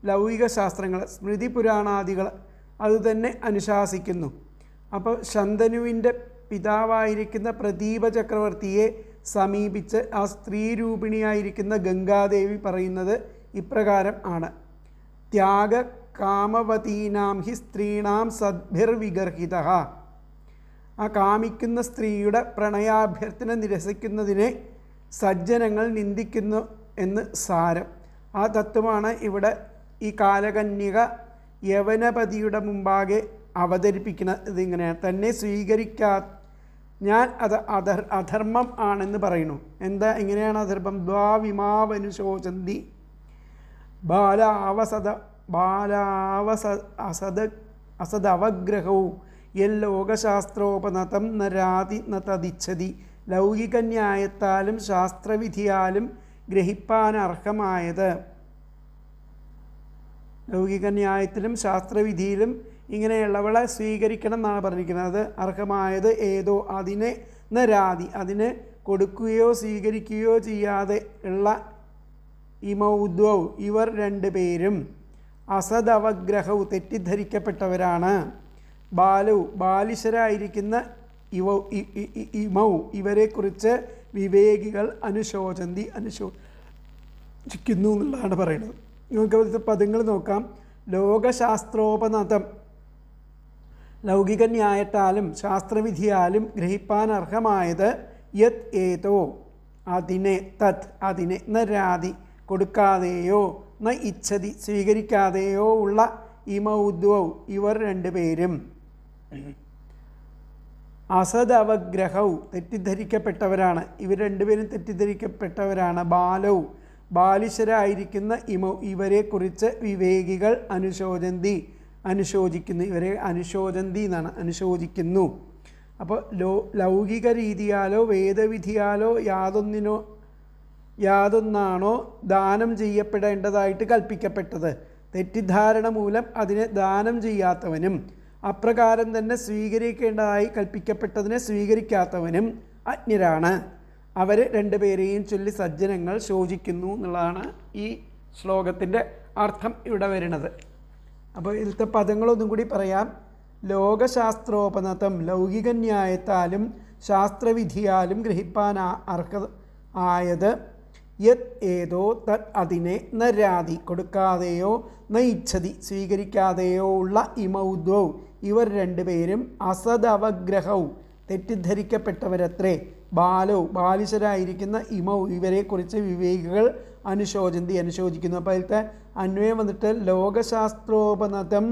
ലൗകിക ശാസ്ത്രങ്ങൾ സ്മൃതി പുരാണാദികൾ അതുതന്നെ അനുശാസിക്കുന്നു. അപ്പോൾ ശന്തനുവിൻ്റെ പിതാവായിരിക്കുന്ന പ്രദീപ ചക്രവർത്തിയെ സമീപിച്ച് ആ സ്ത്രീരൂപിണിയായിരിക്കുന്ന ഗംഗാദേവി പറയുന്നത് ഇപ്രകാരം ആണ്: ത്യാഗ കാമവതീനാം ഹി സ്ത്രീണാം സദ്ഭിർവിഗർഹിതഃ. ആ കാമിക്കുന്ന സ്ത്രീയുടെ പ്രണയാഭ്യർത്ഥന നിരസിക്കുന്നതിനെ സജ്ജനങ്ങൾ നിന്ദിക്കുന്നു എന്ന് സാരം. ആ തത്വമാണ് ഇവിടെ ഈ കാലകന്യക യവനപതിയുടെ മുമ്പാകെ അവതരിപ്പിക്കുന്നത്. ഇങ്ങനെയാണ് തന്നെ ഞാൻ അത് അധർമ്മം ആണെന്ന് പറയുന്നു. എന്താ എങ്ങനെയാണ് അധർമ്മം? ദ്വാവിമാവനുശോചന്തി അസദവഗ്രഹവും യല്ലോകശാസ്ത്രോപനതം നരാതി ന തദിച്ഛതി. ലൗകിക ന്യായത്താലും ശാസ്ത്രവിധിയാലും ഗ്രഹിപ്പാനർഹമായത്, ലൗകിക ന്യായത്തിലും ശാസ്ത്രവിധിയിലും ഇങ്ങനെയുള്ളവളെ സ്വീകരിക്കണം എന്നാണ് പറഞ്ഞിരിക്കുന്നത്. അത് അർഹമായത് ഏതോ അതിനെ നരാതി, അതിനെ കൊടുക്കുകയോ സ്വീകരിക്കുകയോ ചെയ്യാതെ ഉള്ള ഇമൗദ്വൗ ഇവർ രണ്ടുപേരും അസദവഗ്രഹവും തെറ്റിദ്ധരിക്കപ്പെട്ടവരാണ്. ബാലിശരായിരിക്കുന്ന ഇമൗ ഇവരെക്കുറിച്ച് വിവേകികൾ അനുശോചിക്കുന്നു എന്നുള്ളതാണ് പറയുന്നത്. നമുക്ക് പദങ്ങൾ നോക്കാം. ലോകശാസ്ത്രോപനതം ലൗകിക ന്യായത്താലും ശാസ്ത്രവിധിയാലും ഗ്രഹിപ്പാൻ അർഹമായത് യത് ഏതോ അതിനെ, തത് അതിനെ, നരാതി കൊടുക്കാതെയോ, ന ഇച്ഛതി സ്വീകരിക്കാതെയോ ഉള്ള ഇമൗദ്വൗ ഇവർ രണ്ടുപേരും അസദവഗ്രഹൗ തെറ്റിദ്ധരിക്കപ്പെട്ടവരാണ്. ഇവർ രണ്ടുപേരും തെറ്റിദ്ധരിക്കപ്പെട്ടവരാണ്. ബാലിശരായിരിക്കുന്ന ഇവരെക്കുറിച്ച് വിവേകികൾ അനുശോചിക്കുന്നു. ഇവരെ അനുശോചന്തി എന്നാണ്, അനുശോചിക്കുന്നു. അപ്പോൾ ലൗകിക രീതിയാലോ വേദവിധിയാലോ യാതൊന്നാണോ ദാനം ചെയ്യപ്പെടേണ്ടതായിട്ട് കൽപ്പിക്കപ്പെട്ടത്, തെറ്റിദ്ധാരണ മൂലം അതിനെ ദാനം ചെയ്യാത്തവനും അപ്രകാരം തന്നെ സ്വീകരിക്കേണ്ടതായി കൽപ്പിക്കപ്പെട്ടതിനെ സ്വീകരിക്കാത്തവനും അജ്ഞരാണ്. അവർ രണ്ടുപേരെയും ചൊല്ലി സജ്ജനങ്ങൾ ശോചിക്കുന്നു എന്നുള്ളതാണ് ഈ ശ്ലോകത്തിൻ്റെ അർത്ഥം ഇവിടെ വരുന്നത്. അപ്പോൾ ഇതിലത്തെ പദങ്ങളൊന്നും കൂടി പറയാം. ലോകശാസ്ത്രോപനതം, ലൗകിക ന്യായത്താലും ശാസ്ത്രവിധിയാലും ഗ്രഹിപ്പാൻ ആയത് യത് ഏതോ തത് അതിനെ നരാതി കൊടുക്കാതെയോ നയിച്ഛതി സ്വീകരിക്കാതെയോ ഉള്ള ഇമൗദ്വൗ ഇവർ രണ്ടുപേരും അസദവഗ്രഹവും തെറ്റിദ്ധരിക്കപ്പെട്ടവരത്രേ. ബാലിശരായിരിക്കുന്ന ഇമൗ ഇവരെക്കുറിച്ച് വിവേകികൾ അനുശോചിക്കുന്നു. അപ്പോൾ അതിലത്തെ അന്വയം വന്നിട്ട് ലോകശാസ്ത്രോപനതം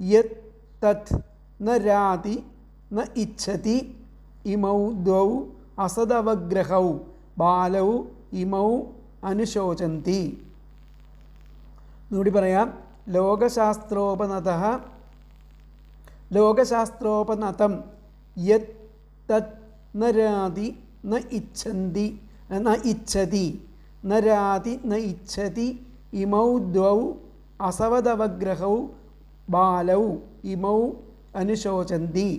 യത് തത് ന രാതി ന ഇച്ഛതി ഇമൗ ദ്വൗ അസദവഗ്രഹൗ ബാലൗ ഇമൗ അനുശോചന്തി. എന്നുകൂടി പറയാം. ലോകശാസ്ത്രോപനതം യത് തത് ന രാതി ന ഇച്ഛതി ന രാതി ന ഇച്ഛതി ഇമൗ ദ്വൗ അസവദവഗ്രഹൗ ബാലൗ ഇമൗ അനുശോചന്തി.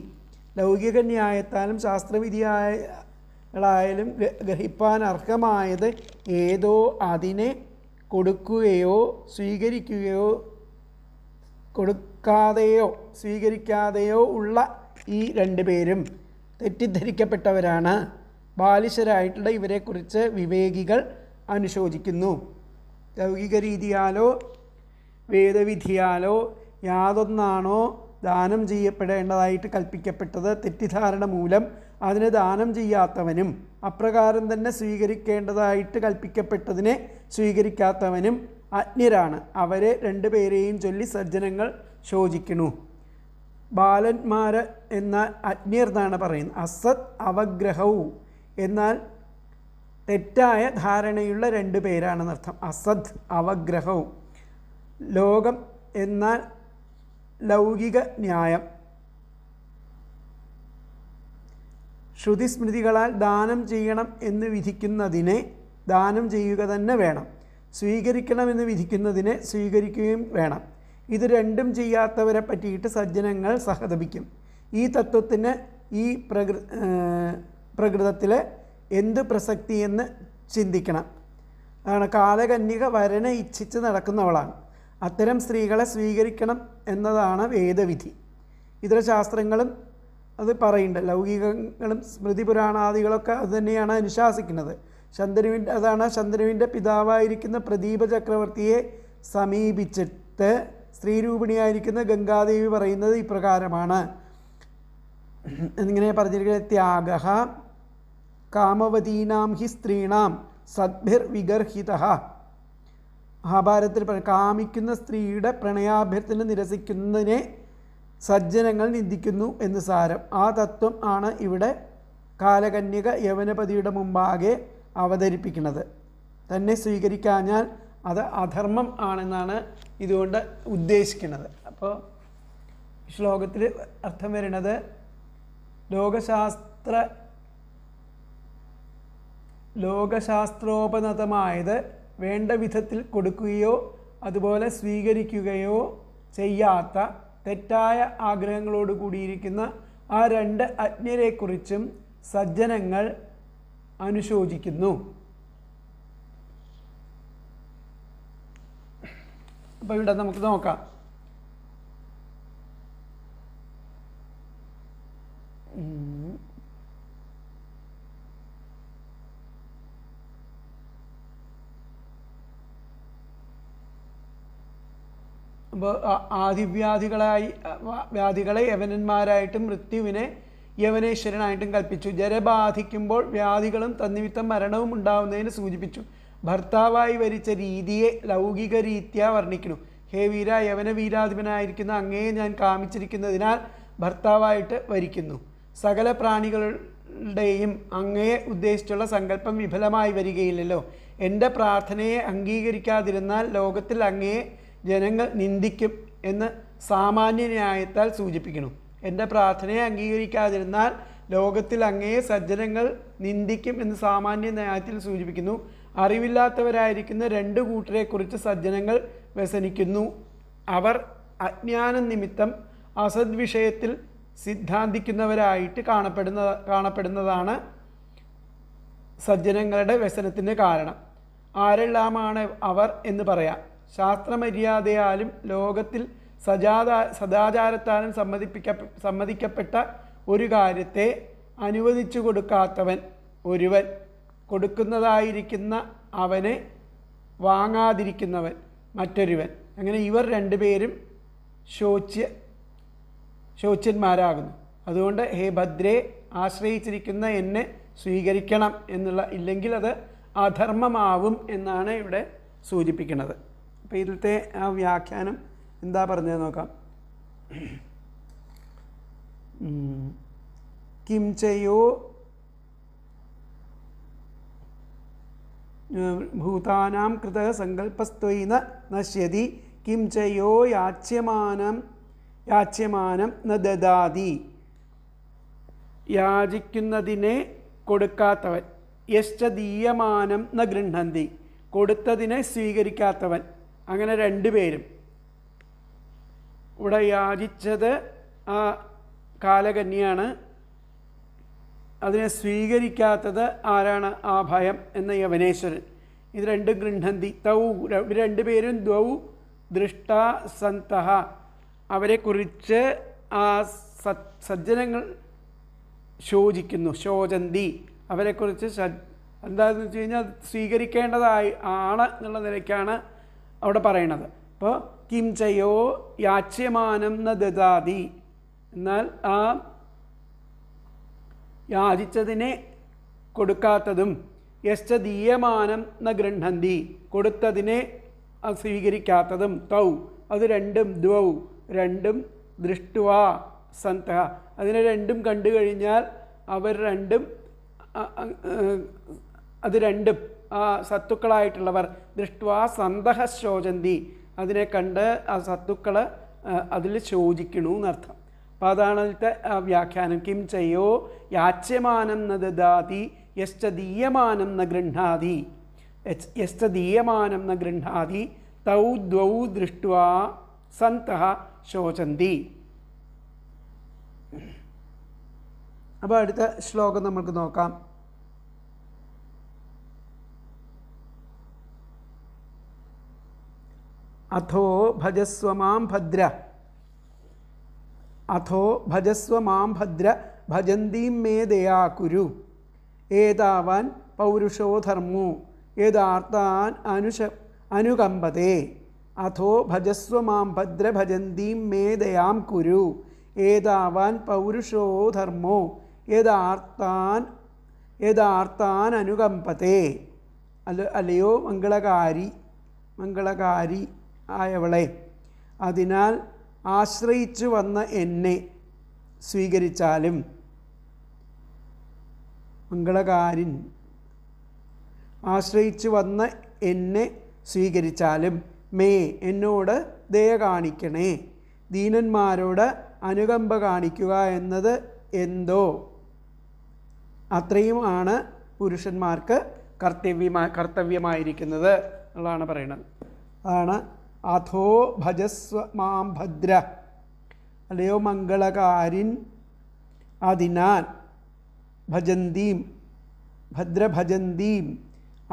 ലൗകിക ന്യായത്താലും ശാസ്ത്രവിധിയായാലും ഗ്രഹിപ്പാൻ അർഹമായത് ഏതോ അതിനെ കൊടുക്കുകയോ സ്വീകരിക്കാതെയോ ഉള്ള ഈ രണ്ടുപേരും തെറ്റിദ്ധരിക്കപ്പെട്ടവരാണ്. ബാലിശരായിട്ടുള്ള ഇവരെക്കുറിച്ച് വിവേകികൾ അനുശോചിക്കുന്നു. ലൗകിക രീതിയാലോ വേദവിധിയാലോ യാതൊന്നാണോ ദാനം ചെയ്യപ്പെടേണ്ടതായിട്ട് കൽപ്പിക്കപ്പെട്ടത്, തെറ്റിദ്ധാരണ മൂലം അതിനെ ദാനം ചെയ്യാത്തവനും അപ്രകാരം തന്നെ സ്വീകരിക്കേണ്ടതായിട്ട് കൽപ്പിക്കപ്പെട്ടതിനെ സ്വീകരിക്കാത്തവനും അജ്ഞരാണ്. അവരെ രണ്ടുപേരെയും ചൊല്ലി സജ്ജനങ്ങൾ ശോചിക്കുന്നു. ബാലന്മാർ എന്നാൽ അജ്ഞർ എന്നാണ് പറയുന്നത്. അസത് അവഗ്രഹവും എന്നാൽ തെറ്റായ ധാരണയുള്ള രണ്ടു പേരാണെന്നർത്ഥം. അസത് അവഗ്രഹവും. ലോകം എന്നാൽ ലൗകിക ന്യായം. ശ്രുതിസ്മൃതികളാൽ ദാനം ചെയ്യണം എന്ന് വിധിക്കുന്നതിനെ ദാനം ചെയ്യുക തന്നെ വേണം. സ്വീകരിക്കണമെന്ന് വിധിക്കുന്നതിനെ സ്വീകരിക്കുകയും വേണം. ഇത് രണ്ടും ചെയ്യാത്തവരെ പറ്റിയിട്ട് സജ്ജനങ്ങൾ സഹതപിക്കും. ഈ തത്വത്തിന് ഈ പ്രകൃതത്തിൽ എന്ത് പ്രസക്തി എന്ന് ചിന്തിക്കണം. അതാണ് കാലകന്യക വരനെ ഇച്ഛിച്ച് നടക്കുന്നവളാണ്. അത്തരം സ്ത്രീകളെ സ്വീകരിക്കണം എന്നതാണ് വേദവിധി. ഇതര ശാസ്ത്രങ്ങളും അത് പറയുന്നുണ്ട്. ലൗകികങ്ങളും സ്മൃതി പുരാണാദികളൊക്കെ അത് തന്നെയാണ് അനുശാസിക്കുന്നത്. അതാണ് ശന്തനുവിൻ്റെ പിതാവായിരിക്കുന്ന പ്രദീപ ചക്രവർത്തിയെ സമീപിച്ചിട്ട് സ്ത്രീരൂപിണിയായിരിക്കുന്ന ഗംഗാദേവി പറയുന്നത് ഇപ്രകാരമാണ്. എന്നിങ്ങനെ പറഞ്ഞിരിക്കുന്നത് ത്യാഗഃ കാമവതീനാം ഹി സ്ത്രീണാം സദ്ഭിർ വിഗർഹിതഃ. മഹാഭാരതത്തിൽ കാമിക്കുന്ന സ്ത്രീയുടെ പ്രണയാഭ്യർത്ഥന നിരസിക്കുന്നതിനെ സജ്ജനങ്ങൾ നിന്ദിക്കുന്നു എന്ന് സാരം. ആ തത്വം ആണ് ഇവിടെ കാലകന്യക യവനപതിയുടെ മുമ്പാകെ അവതരിപ്പിക്കുന്നത്. തന്നെ സ്വീകരിക്കാഞ്ഞാൽ അത് അധർമ്മം ആണെന്നാണ് ഇതുകൊണ്ട് ഉദ്ദേശിക്കുന്നത്. അപ്പോൾ ശ്ലോകത്തിൽ അർത്ഥം വരുന്നത് ലോകശാസ്ത്രോപനതമായത് വേണ്ട വിധത്തിൽ കൊടുക്കുകയോ അതുപോലെ സ്വീകരിക്കുകയോ ചെയ്യാത്ത തെറ്റായ ആഗ്രഹങ്ങളോട് കൂടിയിരിക്കുന്ന ആ രണ്ട് അജ്ഞരെക്കുറിച്ചും സജ്ജനങ്ങൾ അനുശോചിക്കുന്നു. അപ്പോൾ ഇവിടെ നമുക്ക് നോക്കാം. അപ്പോൾ വ്യാധികളെ യവനന്മാരായിട്ടും മൃത്യുവിനെ യവനേശ്വരനായിട്ടും കൽപ്പിച്ചു. ജരബാധിക്കുമ്പോൾ വ്യാധികളും തന്നിമിത്തം മരണവും ഉണ്ടാവുന്നതിന് സൂചിപ്പിച്ചു. ഭർത്താവായി വരിച്ച രീതിയെ ലൗകിക രീതിയാ വർണ്ണിക്കുന്നു. ഹേ വീര, യവന വീരാധിപനായിരിക്കുന്ന അങ്ങയെ ഞാൻ കാമിച്ചിരിക്കുന്നതിനാൽ ഭർത്താവായിട്ട് വരിക്കുന്നു. സകല പ്രാണികളുടെയും അങ്ങയെ ഉദ്ദേശിച്ചുള്ള സങ്കല്പം വിഫലമായി വരികയില്ലല്ലോ. എൻ്റെ പ്രാർത്ഥനയെ അംഗീകരിക്കാതിരുന്നാൽ ലോകത്തിൽ അങ്ങയെ ജനങ്ങൾ നിന്ദിക്കും എന്ന് സാമാന്യ ന്യായത്താൽ സൂചിപ്പിക്കുന്നു. എൻ്റെ പ്രാർത്ഥനയെ അംഗീകരിക്കാതിരുന്നാൽ ലോകത്തിൽ അങ്ങയെ സജ്ജനങ്ങൾ നിന്ദിക്കും എന്ന് സാമാന്യ ന്യായത്തിൽ സൂചിപ്പിക്കുന്നു. അറിവില്ലാത്തവരായിരിക്കുന്ന രണ്ട് കൂട്ടരെക്കുറിച്ച് സജ്ജനങ്ങൾ വ്യസനിക്കുന്നു. അവർ അജ്ഞാനം നിമിത്തം അസദ്വിഷയത്തിൽ സിദ്ധാന്തിക്കുന്നവരായിട്ട് കാണപ്പെടുന്നതാണ് സജ്ജനങ്ങളുടെ വ്യസനത്തിന് കാരണം. ആരെല്ലാമാണ് അവർ എന്ന് പറയാം. ശാസ്ത്രമര്യാദയാലും ലോകത്തിൽ സദാചാരത്താലും സമ്മതിക്കപ്പെട്ട ഒരു കാര്യത്തെ അനുവദിച്ചു കൊടുക്കാത്തവൻ ഒരുവൻ, കൊടുക്കുന്നതായിരിക്കുന്ന അവനെ വാങ്ങാതിരിക്കുന്നവൻ മറ്റൊരുവൻ. അങ്ങനെ ഇവർ രണ്ടുപേരും ശോച്യന്മാരാകുന്നു. അതുകൊണ്ട് ഹേ ഭദ്രേ, ആശ്രയിച്ചിരിക്കുന്ന എന്നെ സ്വീകരിക്കണം എന്നുള്ള, ഇല്ലെങ്കിൽ അത് അധർമ്മമാവും എന്നാണ് ഇവിടെ സൂചിപ്പിക്കുന്നത്. അപ്പോൾ ഇതിലത്തെ ആ വ്യാഖ്യാനം എന്താ പറഞ്ഞത് നോക്കാം. കിംചയോ ഭൂതാനാം കൃതഃ സങ്കല്പസ്ത്വൈന നശ്യതി കിംചയോ യാച്യമാനം ന ദദാതി. യാചിക്കുന്നതിനെ കൊടുക്കാത്തവൻ. യശ്ച ദീയമാനം ന ഗൃഹന്തി, കൊടുത്തതിനെ സ്വീകരിക്കാത്തവൻ. അങ്ങനെ രണ്ടുപേരും. ഇവിടെ യാചിച്ചത് ആ കാലകന്യാണ്, അതിനെ സ്വീകരിക്കാത്തത് ആരാണ്? ആ ഭയം എന്ന യവനേശ്വരൻ. ഇത് രണ്ടും ഗൃഹന്തി തൗ, രണ്ടുപേരും ദ്വൗ ദൃഷ്ടാ സന്തഃ, അവരെക്കുറിച്ച് ആ സജ്ജനങ്ങൾ ശോചിക്കുന്നു. ശോചന്തി, അവരെക്കുറിച്ച് എന്താണെന്ന് വെച്ച് കഴിഞ്ഞാൽ സ്വീകരിക്കേണ്ടതായി ആണ് എന്നുള്ള നിലയ്ക്കാണ് അവിടെ പറയണത്. അപ്പോൾ കിംചയോ യാച്യമാനം ന ദദാതി, എന്നാൽ ആ യാചിച്ചതിനെ കൊടുക്കാത്തതും, യശ്ച ദീയമാനം ന ഗൃഹന്തി, കൊടുത്തതിനെ സ്വീകരിക്കാത്തതും, തൗ, അത് രണ്ടും, ദ്വൗ, രണ്ടും, ദൃഷ്ടുവാ സന്തഃ, അതിനെ രണ്ടും കണ്ടു കഴിഞ്ഞാൽ അവർ രണ്ടും, അത് രണ്ടും ആ സത്തുക്കളായിട്ടുള്ളവർ, ദൃഷ്ടുവാ സന്തഃ ശോചന്തി, അതിനെ കണ്ട് ആ സത്തുക്കൾ അതിൽ ശോചിക്കണു എന്നർത്ഥം. അപ്പോൾ അതാണ് അതിലത്തെ വ്യാഖ്യാനം. കിം ചയോ യാച്യമാനം ന ദദാതി യശ്ച ദീയമാനം ന ഗൃഹാതി, യശ്ച ദീയമാനം ന ഗൃഹാതി തൗ ദ്വൗ ദൃഷ്ട്വാ സന്തഃ ശോചന്തി. അപ്പോൾ അടുത്ത ശ്ലോകം നമുക്ക് നോക്കാം. അഥോ ഭജസ്വ മാം ഭദ്ര, അഥോ ഭജസ്വ മാം ഭദ്ര ഭജന്തീം മേ ദയാ കുരു, ഏതാവാൻ പൗരുഷോ ധർമ്മോ യഥാർത്ഥാൻ അനുകമ്പതേ. അഥോ ഭജസ്വ മാം ഭദ്ര ഭജന്തീം മേ ദയാം കുരു, ഏതാവാൻ പൗരുഷോ ധർമ്മോ യഥാർത്ഥാൻ അനുകമ്പതേ. അല്ലയോ മംഗളകാരി ആയവളെ, അതിനാൽ ആശ്രയിച്ചു വന്ന എന്നെ സ്വീകരിച്ചാലും, മംഗളകാരിൻ ആശ്രയിച്ചു വന്ന എന്നെ സ്വീകരിച്ചാലും, മേ എന്നോട് ദയ കാണിക്കണേ. ദീനന്മാരോട് അനുകമ്പ കാണിക്കുക എന്നത് എന്തോ അത്രയുമാണ് പുരുഷന്മാർക്ക് കർത്തവ്യമായിരിക്കുന്നത് എന്നുള്ളതാണ് പറയുന്നത്. അതാണ് അഥോ ഭജസ്വ മാം ഭദ്ര, അല്ലയോ മംഗളകാരിൻ, അതിനാൽ ഭജന്തീം ഭദ്ര ഭജന്തീം,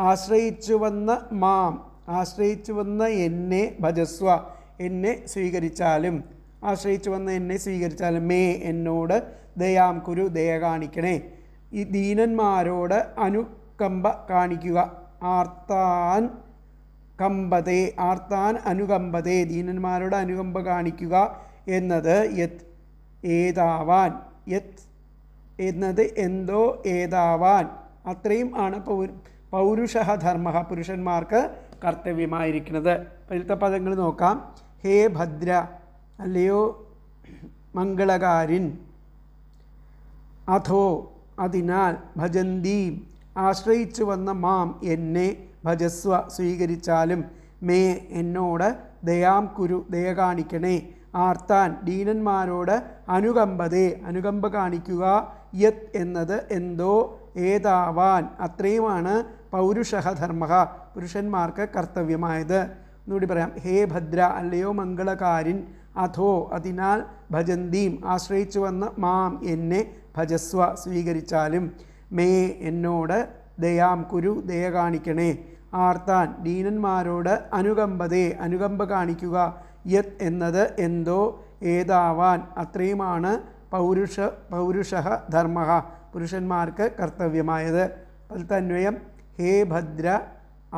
ആശ്രയിച്ചു വന്ന മാം, ആശ്രയിച്ചു വന്ന എന്നെ, ഭജസ്വ എന്നെ സ്വീകരിച്ചാലും, ആശ്രയിച്ചു വന്ന എന്നെ സ്വീകരിച്ചാലും, മേ എന്നോട് ദയാം കുരു ദയ കാണിക്കണേ. ഈ ദീനന്മാരോട് അനുകമ്പ കാണിക്കുക. ആർത്താൻ കമ്പതേ, ആർത്താൻ അനുകമ്പതേ, ദീനന്മാരോട് അനുകമ്പ കാണിക്കുക എന്നത് യത് ഏതാവാൻ, യത് എന്നത് എന്തോ, ഏതാവാൻ അത്രയും ആണ് പൗരുഷ ധർമ്മ, പുരുഷന്മാർക്ക് കർത്തവ്യമായിരിക്കുന്നത്. അതിലത്തെ പദങ്ങൾ നോക്കാം. ഹേ ഭദ്ര, അല്ലയോ മംഗളകാരിൻ, അഥോ അതിനാൽ, ഭജന്തീം ആശ്രയിച്ചു വന്ന മാം എന്നെ, ഭജസ്വ സ്വീകരിച്ചാലും, മേ എന്നോട് ദയാം കുരു ദയ കാണിക്കണേ. ആർത്താൻ ദീനന്മാരോട് അനുകമ്പതേ അനുകമ്പ കാണിക്കുക യത് എന്നത് എന്തോ ഏതാവാൻ അത്രയുമാണ് പൗരുഷഃ ധർമ്മഃ പുരുഷന്മാർക്ക് കർത്തവ്യമായത്. എന്നുകൂടി പറയാം. ഹേ ഭദ്ര അല്ലയോ മംഗളകാരിൻ അഥോ അതിനാൽ ഭജന്തീം ആശ്രയിച്ചു വന്ന മാം എന്നെ ഭജസ്വ സ്വീകരിച്ചാലും മേ എന്നോട് ദയാം കുരു ദയ കാണിക്കണേ ആർത്താൻ ദീനന്മാരോട് അനുകമ്പതേ അനുകമ്പ കാണിക്കുക യത് എന്നത് എന്തോ ഏതാവാൻ അത്രയുമാണ് പൗരുഷഃ ധർമ്മഃ പുരുഷന്മാർക്ക് കർത്തവ്യമായത്. തന്വയം ഹേ ഭദ്ര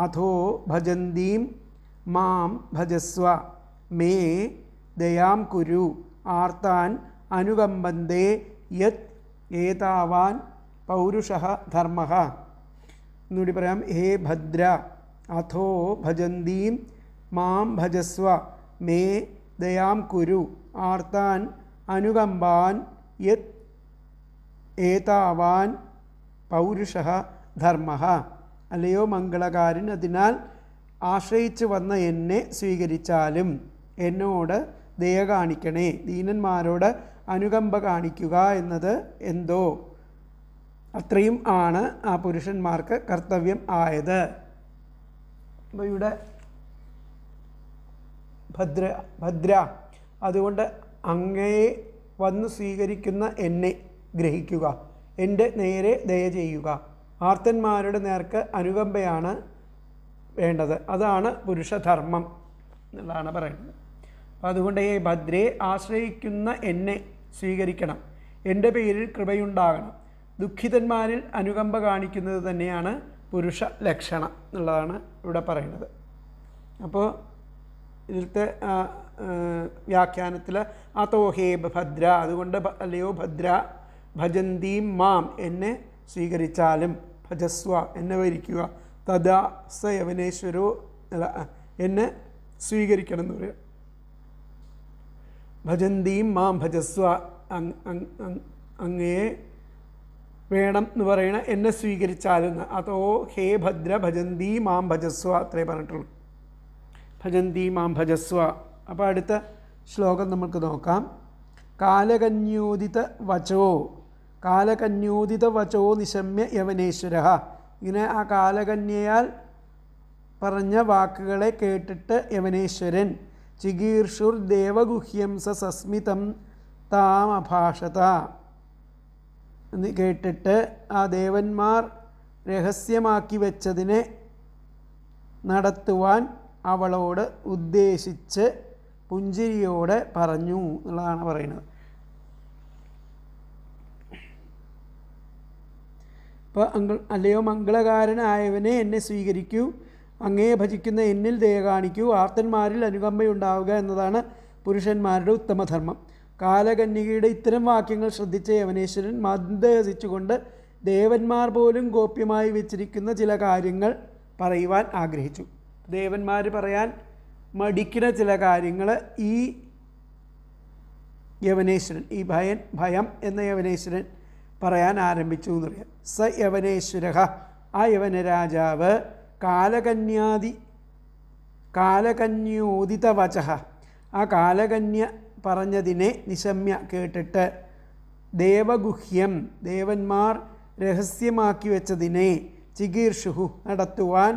അഥോ ഭജന്തീം മാം ഭജസ്വ മേ ദയാം കുരു ആർത്താൻ അനുകമ്പന്തേ യത് ഏതാവാൻ പൗരുഷഃ ധർമ്മഃ. എന്നുകൂടി പറയാം. ഹേ ഭദ്ര അഥോ ഭജന്തീം മാം ഭജസ്വ മേ ദയാം കുരു ആർത്താൻ അനുകമ്പാൻ യത് ഏതാവാൻ പൗരുഷഃ ധർമ്മഃ. അല്ലയോ മംഗളകാരൻ അതിനാൽ ആശ്രയിച്ചു വന്ന എന്നെ സ്വീകരിച്ചാലും എന്നോട് ദയ കാണിക്കണേ ദീനന്മാരോട് അനുകമ്പ കാണിക്കുക എന്നത് എന്തോ അത്രയും ആണ് ആ പുരുഷന്മാർക്ക് കർത്തവ്യം ആയത്. അപ്പോൾ ഇവിടെ ഭദ്ര അതുകൊണ്ട് അങ്ങയെ വന്നു സ്വീകരിക്കുന്ന എന്നെ ഗ്രഹിക്കുക, എൻ്റെ നേരെ ദയ ചെയ്യുക. ആർത്തന്മാരുടെ നേർക്ക് അനുകമ്പയാണ് വേണ്ടത്. അതാണ് പുരുഷധർമ്മം എന്നുള്ളതാണ് പറയുന്നത്. അതുകൊണ്ട് ഈ ഭദ്രയെ ആശ്രയിക്കുന്ന എന്നെ സ്വീകരിക്കണം, എൻ്റെ പേരിൽ കൃപയുണ്ടാകണം. ദുഃഖിതന്മാരിൽ അനുകമ്പ കാണിക്കുന്നത് തന്നെയാണ് പുരുഷ ലക്ഷണം എന്നുള്ളതാണ് ഇവിടെ പറയുന്നത്. അപ്പോൾ ഇതിലത്തെ വ്യാഖ്യാനത്തിൽ അതോ ഹേ ഭദ്ര അതുകൊണ്ട് അല്ലയോ ഭദ്ര ഭജന്തീം മാം എന്നെ സ്വീകരിച്ചാലും ഭജസ്വ എന്നെ വരിക്കുക തഥാ സ യവനേശ്വരോ എന്നെ സ്വീകരിക്കണം എന്ന് പറയാം. ഭജന്തീം മാം ഭജസ്വ അങ്ങയെ വേണം എന്ന് പറയണ എന്നെ സ്വീകരിച്ചാലും. അതോ ഹേ ഭദ്ര ഭജന്തീ മാം ഭജസ്വ അത്രേ പറഞ്ഞിട്ടുള്ളൂ. ഭജന്തീ മാം ഭജസ്വ. അപ്പോൾ അടുത്ത ശ്ലോകം നമുക്ക് നോക്കാം. കാലകന്യോദിത വചോ നിശമ്യ യവനേശ്വര. ഇങ്ങനെ ആ കാലകന്യയാൽ പറഞ്ഞ വാക്കുകളെ കേട്ടിട്ട് യവനേശ്വരൻ ചികീർഷുർ ദേവഗുഹ്യം സസ്മിതം താം അഭാഷത എന്ന് കേട്ടിട്ട് ആ ദേവന്മാർ രഹസ്യമാക്കി വെച്ചതിനെ നടത്തുവാൻ അവളോട് ഉദ്ദേശിച്ച് പുഞ്ചിരിയോടെ പറഞ്ഞു എന്നുള്ളതാണ് പറയുന്നത്. അപ്പോൾ അല്ലയോ മംഗളകാരനായവനെ എന്നെ സ്വീകരിക്കൂ, അങ്ങയെ ഭജിക്കുന്ന എന്നിൽ ദയ കാണിക്കൂ, ആർത്തന്മാരിൽ അനുകമ്പയുണ്ടാവുക എന്നതാണ് പുരുഷന്മാരുടെ ഉത്തമധർമ്മം. കാലകന്യകയുടെ ഇത്തരം വാക്യങ്ങൾ ശ്രദ്ധിച്ച യവനേശ്വരൻ മന്ദഹസിച്ചുകൊണ്ട് ദേവന്മാർ പോലും ഗോപ്യമായി വെച്ചിരിക്കുന്ന ചില കാര്യങ്ങൾ പറയുവാൻ ആഗ്രഹിച്ചു. ദേവന്മാർ പറയാൻ മടിക്കുന്ന ചില കാര്യങ്ങൾ ഈ യവനേശ്വരൻ, ഈ ഭയം എന്ന യവനേശ്വരൻ പറയാൻ ആരംഭിച്ചു എന്നറിയാം. സ യവനേശ്വര ആ യവനരാജാവ് കാലകന്യോദിത വച ആ കാലകന്യ പറഞ്ഞതിനെ നിശമ്യ കേട്ടിട്ട് ദേവഗുഹ്യം ദേവന്മാർ രഹസ്യമാക്കി വെച്ചതിനെ ചികീർഷുഹു നടത്തുവാൻ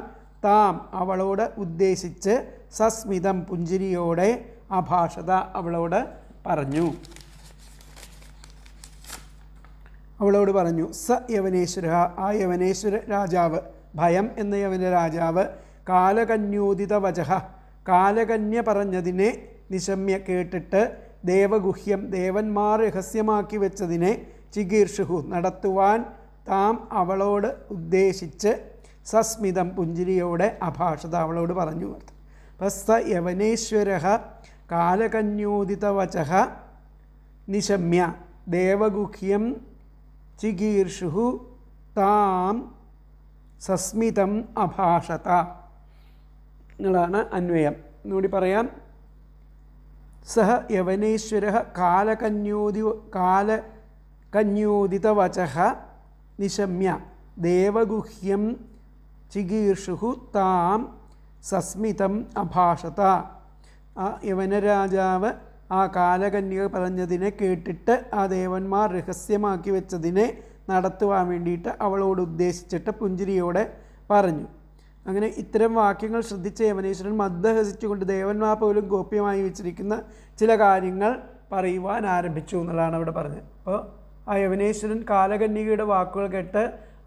താം അവളോട് ഉദ്ദേശിച്ച് സസ്മിതം പുഞ്ചിരിയോടെ അഭാഷത അവളോട് പറഞ്ഞു. സ യവനേശ്വര ആ യവനേശ്വര രാജാവ് ഭയം എന്ന യവന രാജാവ് കാലകന്യോദിത വചഃ കാലകന്യ പറഞ്ഞതിനെ നിശമ്യ കേട്ടിട്ട് ദേവഗുഹ്യം ദേവന്മാർ രഹസ്യമാക്കി വെച്ചതിനെ ചികീർഷുഹു നടത്തുവാൻ താം അവളോട് ഉദ്ദേശിച്ച് സസ്മിതം പുഞ്ചിരിയോടെ അഭാഷത അവളോട് പറഞ്ഞു. സ യവനേശ്വര കാലകന്യോദിത വചഃ നിശമ്യ ദേവഗുഹ്യം ചികീർഷുഹു താം സസ്മിതം അഭാഷത എന്നുള്ളതാണ് അന്വയം. എന്നുകൂടി പറയാം. സഹ യവനേശ്വര കാലകന്യോദിത വചഃ നിശമ്യ ദേവഗുഹ്യം ചികീർഷുഹു താം സസ്മിതം അഭാഷത. ആ യവനരാജാവ് ആ കാലകന്യക പറഞ്ഞതിനെ കേട്ടിട്ട് ആ ദേവന്മാർ രഹസ്യമാക്കി വെച്ചതിനെ നടത്തുവാൻ വേണ്ടിയിട്ട് അവളോട് ഉദ്ദേശിച്ചിട്ട് പുഞ്ചിരിയോടെ പറഞ്ഞു. അങ്ങനെ ഇത്തരം വാക്യങ്ങൾ ശ്രദ്ധിച്ച യവനേശ്വരൻ മന്ദഹസിച്ചുകൊണ്ട് ദേവന്മാർ പോലും ഗോപ്യമായി വെച്ചിരിക്കുന്ന ചില കാര്യങ്ങൾ പറയുവാൻ ആരംഭിച്ചു എന്നുള്ളതാണ് അവിടെ പറഞ്ഞത്. അപ്പോൾ ആ യവനേശ്വരൻ കാലകന്യകയുടെ വാക്കുകൾ കേട്ട്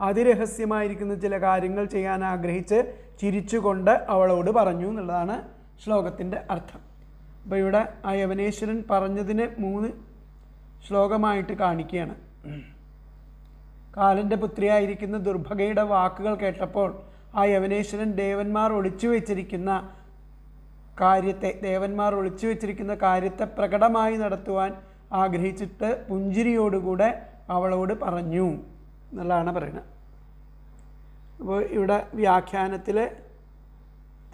അതിരഹസ്യമായിരിക്കുന്ന ചില കാര്യങ്ങൾ ചെയ്യാൻ ആഗ്രഹിച്ച് ചിരിച്ചുകൊണ്ട് അവളോട് പറഞ്ഞു എന്നുള്ളതാണ് ശ്ലോകത്തിൻ്റെ അർത്ഥം. അപ്പോൾ ഇവിടെ ആ യവനേശ്വരൻ പറഞ്ഞതിന് 3 ശ്ലോകമായിട്ട് കാണിക്കുകയാണ്. കാലൻ്റെ പുത്രിയായിരിക്കുന്ന ദുർഭഗയുടെ വാക്കുകൾ കേട്ടപ്പോൾ ആ യവനേശ്വരൻ ദേവന്മാർ ഒളിച്ചു വെച്ചിരിക്കുന്ന കാര്യത്തെ പ്രകടമായി നടത്തുവാൻ ആഗ്രഹിച്ചിട്ട് പുഞ്ചിരിയോടുകൂടെ അവളോട് പറഞ്ഞു എന്നുള്ളതാണ് പറയുന്നത്. അപ്പോൾ ഇവിടെ വ്യാഖ്യാനത്തിൽ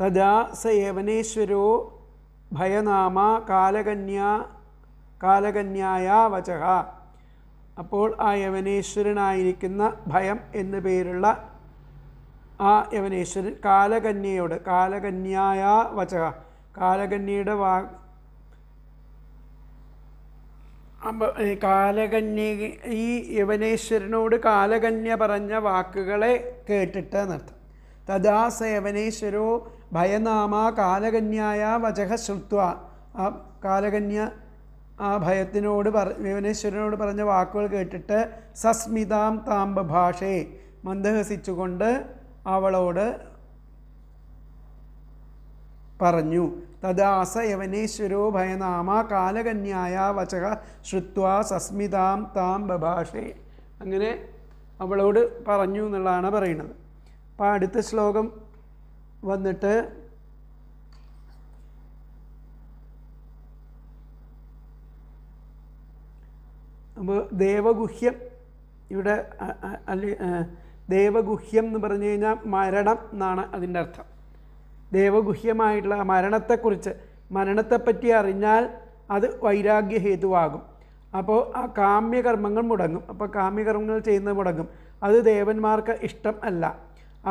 തഥാ സ യവനേശ്വരോ ഭയനാമ കാലകന്യായ വചഃ. അപ്പോൾ ആ യവനേശ്വരനായിരിക്കുന്ന ഭയം എന്നു പേരുള്ള ആ യവനേശ്വരൻ കാലകന്യായ വചഃ, കാലകന്യയുടെ ഈ യവനേശ്വരനോട് കാലകന്യ പറഞ്ഞ വാക്കുകളെ കേട്ടിട്ട് എന്നർത്ഥം. തഥാ സ യവനേശ്വരോ ഭയനാമ കാലകന്യായ വചഃ ശ്രുത്വ. ആ കാലകന്യ ആ യവനേശ്വരനോട് പറഞ്ഞ വാക്കുകൾ കേട്ടിട്ട് സസ്മിതാം താം ബഭാഷേ, മന്ദഹസിച്ചുകൊണ്ട് അവളോട് പറഞ്ഞു. തദാസ യവനേശ്വരോ ഭയനാമ കാലകന്യായ വചഃ ശ്രുത്വാ സസ്മിതാം താം ബഭാഷേ. അങ്ങനെ അവളോട് പറഞ്ഞു എന്നുള്ളതാണ് പറയുന്നത്. അപ്പോൾ അടുത്ത ശ്ലോകം വന്നിട്ട് അപ്പോൾ ദേവഗുഹ്യം, ഇവിടെ ദേവഗുഹ്യം എന്ന് പറഞ്ഞു കഴിഞ്ഞാൽ മരണം എന്നാണ് അതിൻ്റെ അർത്ഥം. ദേവഗുഹ്യമായിട്ടുള്ള മരണത്തെപ്പറ്റി അറിഞ്ഞാൽ അത് വൈരാഗ്യഹേതുവാകും. അപ്പോൾ ആ കാമ്യകർമ്മങ്ങൾ മുടങ്ങും. അപ്പോൾ കാമ്യകർമ്മങ്ങൾ ചെയ്യുന്നത് മുടങ്ങും. അത് ദേവന്മാർക്ക് ഇഷ്ടം അല്ല.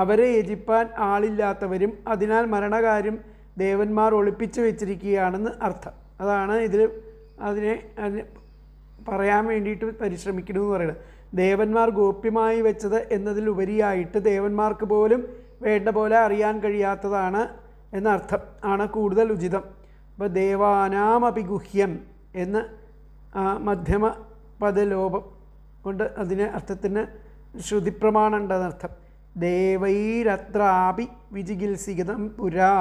അവരെ യജിപ്പാൻ ആളില്ലാത്തവരും അതിനാൽ മരണകാര്യം ദേവന്മാർ ഒളിപ്പിച്ചു വെച്ചിരിക്കുകയാണെന്ന് അർത്ഥം. അതാണ് അതിനെ പറയാൻ വേണ്ടിയിട്ട് പരിശ്രമിക്കണമെന്ന് പറയുന്നത്. ദേവന്മാർ ഗോപ്യമായി വെച്ചത് എന്നതിലുപരിയായിട്ട് ദേവന്മാർക്ക് പോലും വേണ്ട പോലെ അറിയാൻ കഴിയാത്തതാണ് എന്നർത്ഥം ആണ് കൂടുതൽ ഉചിതം. അപ്പോൾ ദേവാനാമപിഗുഹ്യം എന്ന് മധ്യമ പദലോപം കൊണ്ട് അതിന് അർത്ഥത്തിന് ശ്രുതിപ്രമാണം ഉണ്ടെന്നർത്ഥം. ദേവൈരത്രാപി വിജിഗിത്സിതം പുരാ,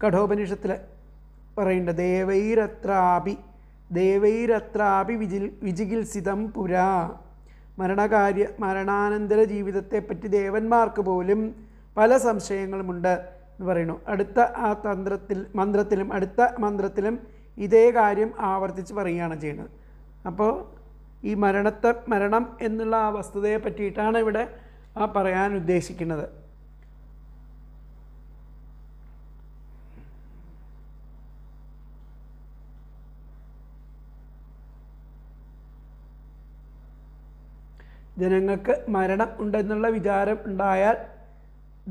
കഠോപനിഷത്തിൽ പറയുന്നുണ്ട്. ദേവൈരത്രാപി വിജിഗിത്സിതം പുരാ. മരണാനന്തര ജീവിതത്തെപ്പറ്റി ദേവന്മാർക്ക് പോലും പല സംശയങ്ങളുമുണ്ട് എന്ന് പറയുന്നു. അടുത്ത മന്ത്രത്തിലും ഇതേ കാര്യം ആവർത്തിച്ച് പറയുകയാണ് ചെയ്യുന്നത്. അപ്പോൾ ഈ മരണം എന്നുള്ള ആ വസ്തുതയെ പറ്റിയിട്ടാണ് ഇവിടെ പറയാൻ ഉദ്ദേശിക്കുന്നത്. ജനങ്ങൾക്ക് മരണം ഉണ്ടെന്നുള്ള വിചാരം ഉണ്ടായാൽ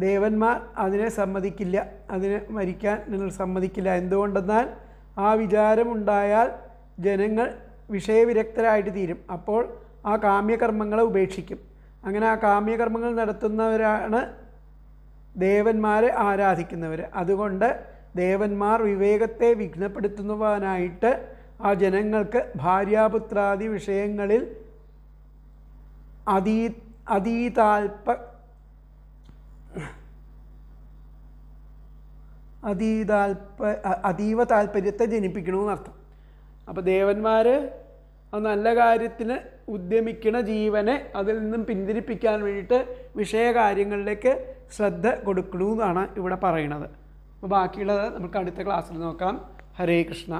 ദേവന്മാർ അതിനെ സമ്മതിക്കില്ല, അതിനെ മരിക്കാൻ നിങ്ങൾ സമ്മതിക്കില്ല. എന്തുകൊണ്ടെന്നാൽ ആ വിചാരമുണ്ടായാൽ ജനങ്ങൾ വിഷയവിരക്തരായിട്ട് തീരും. അപ്പോൾ ആ കാമ്യകർമ്മങ്ങളെ ഉപേക്ഷിക്കും. അങ്ങനെ ആ കാമ്യകർമ്മങ്ങൾ നടത്തുന്നവരാണ് ദേവന്മാരെ ആരാധിക്കുന്നവർ. അതുകൊണ്ട് ദേവന്മാർ വിവേകത്തെ വിഘ്നപ്പെടുത്തുന്നവാനായിട്ട് ആ ജനങ്ങൾക്ക് ഭാര്യാപുത്രാദി വിഷയങ്ങളിൽ അതീവ താല്പര്യത്തെ ജനിപ്പിക്കണമെന്നർത്ഥം. അപ്പോൾ ദേവന്മാർ ആ നല്ല കാര്യത്തിന് ഉദ്യമിക്കണ ജീവനെ അതിൽ നിന്നും പിന്തിരിപ്പിക്കാൻ വേണ്ടിയിട്ട് വിഷയകാര്യങ്ങളിലേക്ക് ശ്രദ്ധ കൊടുക്കണമെന്നാണ് ഇവിടെ പറയുന്നത്. അപ്പോൾ ബാക്കിയുള്ളത് നമുക്ക് അടുത്ത ക്ലാസ്സിൽ നോക്കാം. ഹരേ കൃഷ്ണ.